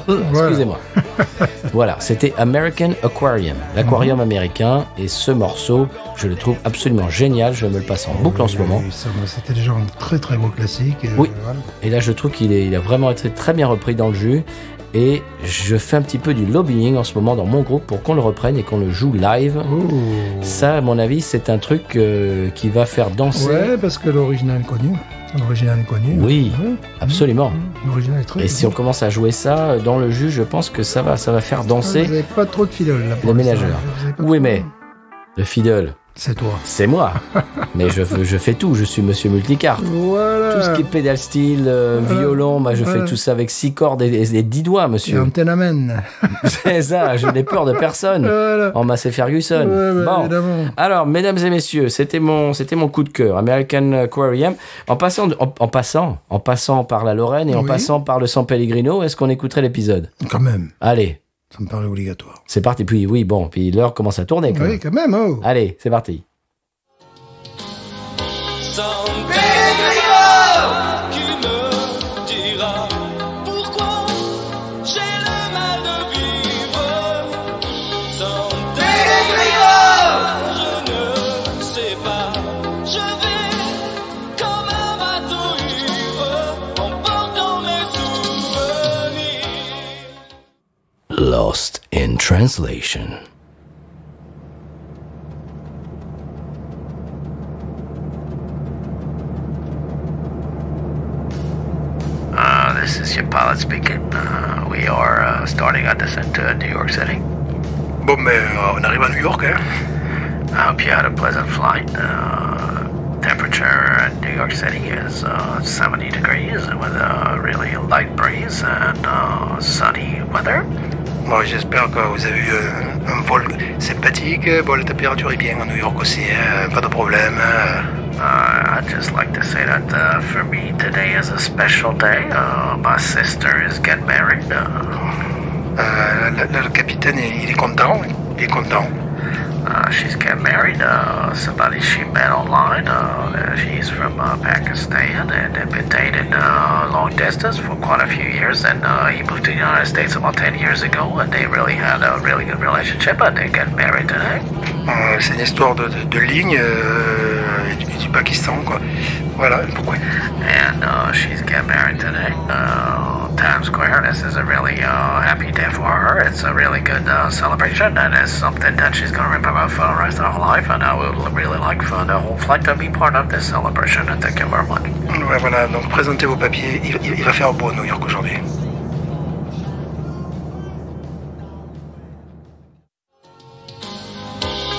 Excusez-moi. Voilà, c'était American Aquarium, l'aquarium américain. Et ce morceau, je le trouve absolument génial. Je me le passe en boucle en ce moment. C'était déjà un très très beau classique. Oui. Voilà. Et là, je trouve qu'il a vraiment été très bien repris dans le jus. Et je fais un petit peu du lobbying en ce moment dans mon groupe pour qu'on le reprenne et qu'on le joue live. Ça, à mon avis, c'est un truc qui va faire danser. Ouais, parce que l'original est connu. L'original est connu. Oui, Ouais. absolument. L'original est très Et si on commence à jouer ça dans le jus, je pense que ça va faire Vous danser n'avez pas trop de fidèles là. pour les l'instant. ménageurs. Vous avez pas Oui, trop. mais le fiddle, C'est toi. c'est moi. Mais je fais tout, je suis monsieur multicarte. Voilà. Tout ce qui est pédale style, violon, bah, je fais tout ça avec 6 cordes et 10 doigts, Et monsieur. Antenamen. C'est ça, je n'ai peur de personne. Voilà. En Massey Ferguson. Ouais, bah, Bon. évidemment. Alors, mesdames et messieurs, c'était mon coup de cœur, American Aquarium. En passant par la Lorraine et en Oui. passant par le San Pellegrino, est-ce qu'on écouterait l'épisode? Quand même. Allez, Ça me paraît obligatoire. c'est parti. Puis oui, bon, puis l'heure commence à tourner quand Oui, même. quand même. Oh. Allez, c'est parti. San Pellegrino qui me dira pourquoi j'ai le mal de vivre. San Pellegrino, je ne sais pas, je vais comme un bateau ivre en portant mes souvenirs. Lost in Translation. This is your pilot speaking. We are starting our descent to New York City. Bon, mais on arrive à New York, hein. I hope you had a pleasant flight. Temperature in New York City is 70 degrees with a really light breeze and sunny weather. Bon, j'espère que vous avez eu un vol sympathique. Bon, la température est bien à New York aussi, hein. Pas de problème. I'd just like to say that for me today is a special day. My sister is getting married. Le capitaine, il est content. Il est content. She's getting married. Somebody she met online. She's from Pakistan and they've been dating long distance for quite a few years. And he moved to the United States about 10 years ago, and they really had a really good relationship. And they're getting married today. C'est une histoire de ligne du Pakistan, quoi. Voilà, pourquoi. And she's getting married today. Times Square. This is a really happy day for her. It's a really good celebration, and it's something that she's going to remember for the rest of her life. And I would really like for the whole flight to be part of this celebration. And thank you very much. Ouais, voilà, donc présentez vos papiers. Il va faire beau à New York aujourd'hui.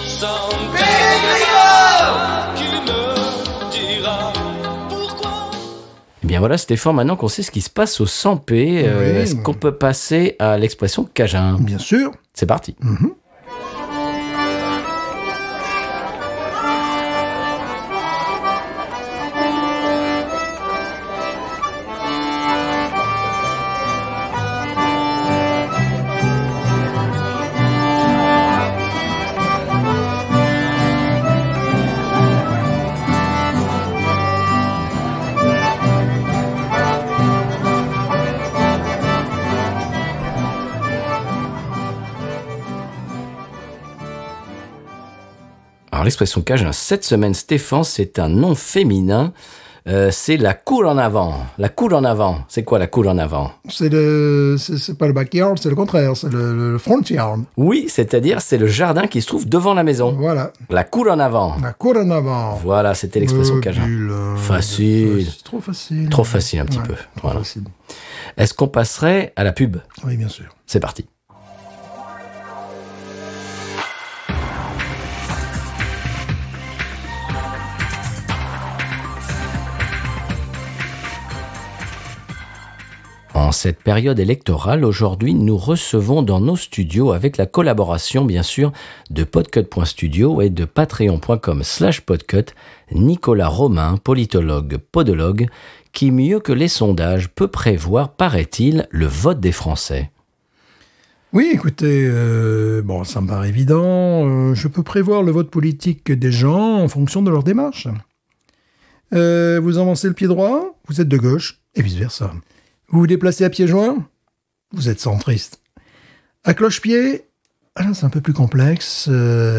San Pellegrino qui me dira pourquoi. Eh bien voilà, Stéphane, maintenant qu'on sait ce qui se passe au 100p, est-ce qu'on peut passer à l'expression Cajun? Bien sûr. C'est parti. Alors l'expression Cajun, cette semaine, Stéphane, c'est un nom féminin. C'est la cour en avant. La cour en avant. C'est quoi la cour en avant? C'est pas le backyard, c'est le contraire, c'est le front yard. Oui, c'est-à-dire c'est le jardin qui se trouve devant la maison. Voilà, La cour en avant. la cour en avant. Voilà, c'était l'expression Cajun. Facile. C'est trop facile. Trop facile un petit peu. Trop Voilà. facile. Est-ce qu'on passerait à la pub? Oui, bien sûr. C'est parti. En cette période électorale, aujourd'hui, nous recevons dans nos studios, avec la collaboration bien sûr de podcut.studio et de patreon.com/podcut, Nicolas Romain, politologue, podologue, qui mieux que les sondages peut prévoir, paraît-il, le vote des Français. Oui, écoutez, bon, ça me paraît évident. Je peux prévoir le vote politique des gens en fonction de leur démarche. Vous avancez le pied droit, vous êtes de gauche, et vice-versa. Vous vous déplacez à pieds joints, vous êtes centriste. À cloche-pied, là c'est un peu plus complexe,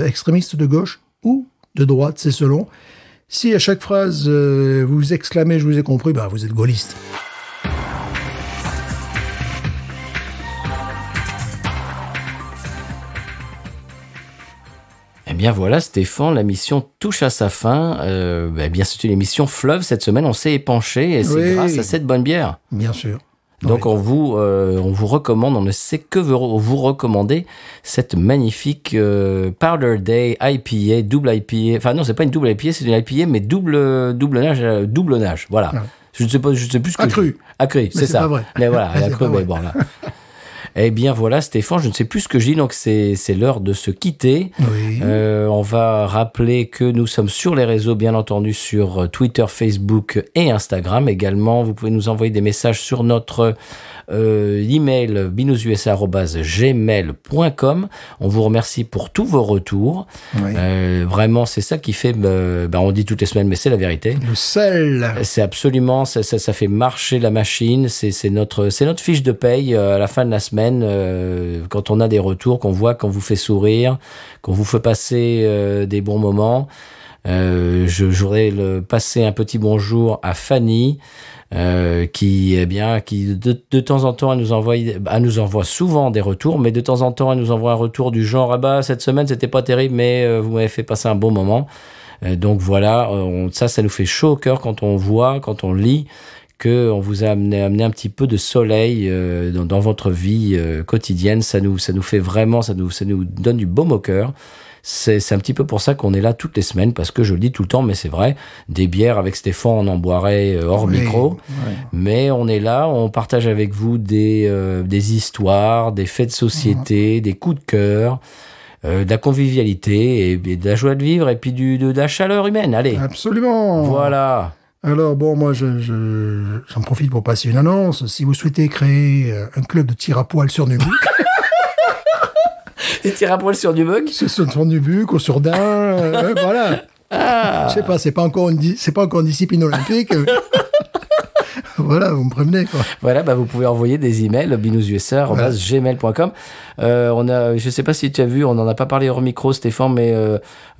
extrémiste de gauche ou de droite, c'est selon. Si à chaque phrase vous exclamez « je vous ai compris », bah, vous êtes gaulliste. Eh bien voilà Stéphane, la mission touche à sa fin. Bien c'est une émission fleuve cette semaine, on s'est épanché et c'est Oui. grâce à cette bonne bière. Bien sûr. Donc Oui. on vous recommande, on ne sait que vous recommander cette magnifique Powder Day IPA, double IPA. Enfin non, c'est pas une double IPA, c'est une IPA mais double nage. Voilà. Ouais. Je ne sais plus ce que Accru. Accru, c'est c'est ça. pas vrai. Mais voilà, Mais c'est accru, pas mais vrai. bon là. Eh bien voilà Stéphane, je ne sais plus ce que je dis, donc c'est l'heure de se quitter. Oui. On va rappeler que nous sommes sur les réseaux, bien entendu, sur Twitter, Facebook et Instagram également. Vous pouvez nous envoyer des messages sur notre email binoususa@gmail.com. On vous remercie pour tous vos retours. Oui. Vraiment, c'est ça qui fait, on dit toutes les semaines, mais c'est la vérité. Le sel. C'est absolument, ça fait marcher la machine. C'est notre fiche de paye à la fin de la semaine, quand on a des retours, qu'on voit, qu'on vous fait sourire, qu'on vous fait passer des bons moments. Je voudrais passer un petit bonjour à Fanny, qui de temps en temps elle nous envoie souvent des retours, mais de temps en temps elle nous envoie un retour du genre cette semaine c'était pas terrible, mais vous m'avez fait passer un bon moment. Donc voilà, ça nous fait chaud au cœur quand on lit que on vous a amené un petit peu de soleil dans votre vie quotidienne. Ça nous fait vraiment, ça nous donne du baume au cœur. C'est un petit peu pour ça qu'on est là toutes les semaines, parce que je le dis tout le temps, mais c'est vrai, des bières avec Stéphane, on en boirait hors Oui, micro, oui. mais on est là, on partage avec vous des histoires, des faits de société, des coups de cœur, de la convivialité, et de la joie de vivre, et puis de la chaleur humaine. Allez, Absolument. voilà. Alors bon, moi j'en profite pour passer une annonce. Si vous souhaitez créer un club de tir à poil sur Nubuck, Et tir à poil sur du mug. c'est sur Nubuck ou sur Dain, voilà. Je sais pas, c'est pas encore une discipline olympique. Voilà, vous me prévenez quoi. Voilà, vous pouvez envoyer des emails binoususa@gmail.com. Je sais pas si tu as vu, on n'en a pas parlé hors micro, Stéphane, mais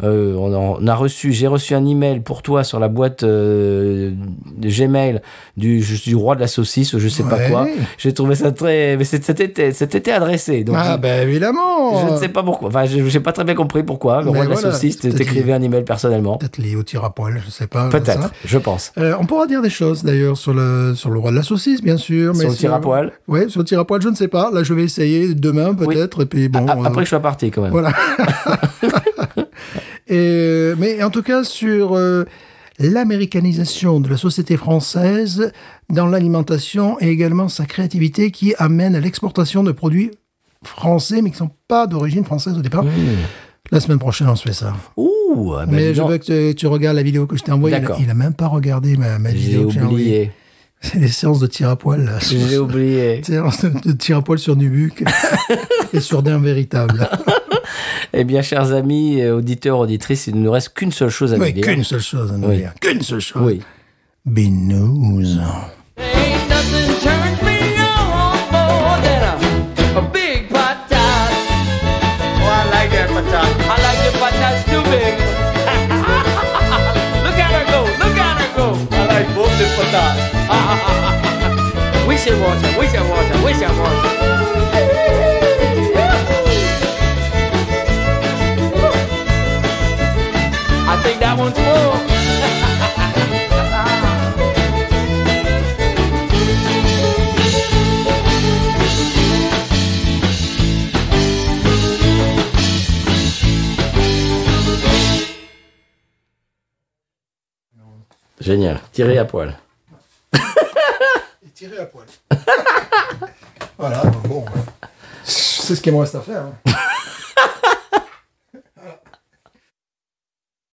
j'ai reçu un email pour toi sur la boîte de Gmail du roi de la saucisse, je sais pas Ouais. quoi. J'ai trouvé ça mais c'était adressé. Donc Évidemment. je ne sais pas pourquoi. Enfin, j'ai pas très bien compris pourquoi. Le Mais roi de la voilà, saucisse peut-être t'écrivait un email personnellement. Peut-être lié au tir à poil, je sais pas. Peut-être, ça. je pense. On pourra dire des choses d'ailleurs sur le roi de la saucisse, bien sûr. Sur le tir à poil. Oui, sur le tir à poil, je ne sais pas. Là, je vais essayer demain peut-être. Et puis bon. Après que je sois parti quand même. Voilà. Mais en tout cas, sur l'américanisation de la société française dans l'alimentation et également sa créativité qui amène à l'exportation de produits français, mais qui ne sont pas d'origine française au départ. La semaine prochaine, on se fait ça. Ouh, Mais dis je donc. veux que tu regardes la vidéo que je t'ai envoyée. D'accord. Il n'a même pas regardé ma J'ai vidéo que j'ai envoyée. oublié. C'est des séances de tir à poil. Là. J'ai oublié. Séances de tir à poil sur Nubuck et sur Dain véritable. Eh bien, chers amis, auditeurs, auditrices, il ne nous reste qu'une seule chose à vous Oui, dire. qu'une seule chose à nous Oui. dire. Qu'une seule chose. Oui. Binouze. Ain't nothing turns me on more than a big patat. Oh, I like that patat. I like the patats too big. Look at her go, look at her go. I like both the patats. We should watch her, we should watch her, we should watch her. I think that one's full. Génial. Tiré à poil. Tiré à poil. Voilà, bon. C'est ce qu'il me reste à faire. Hein.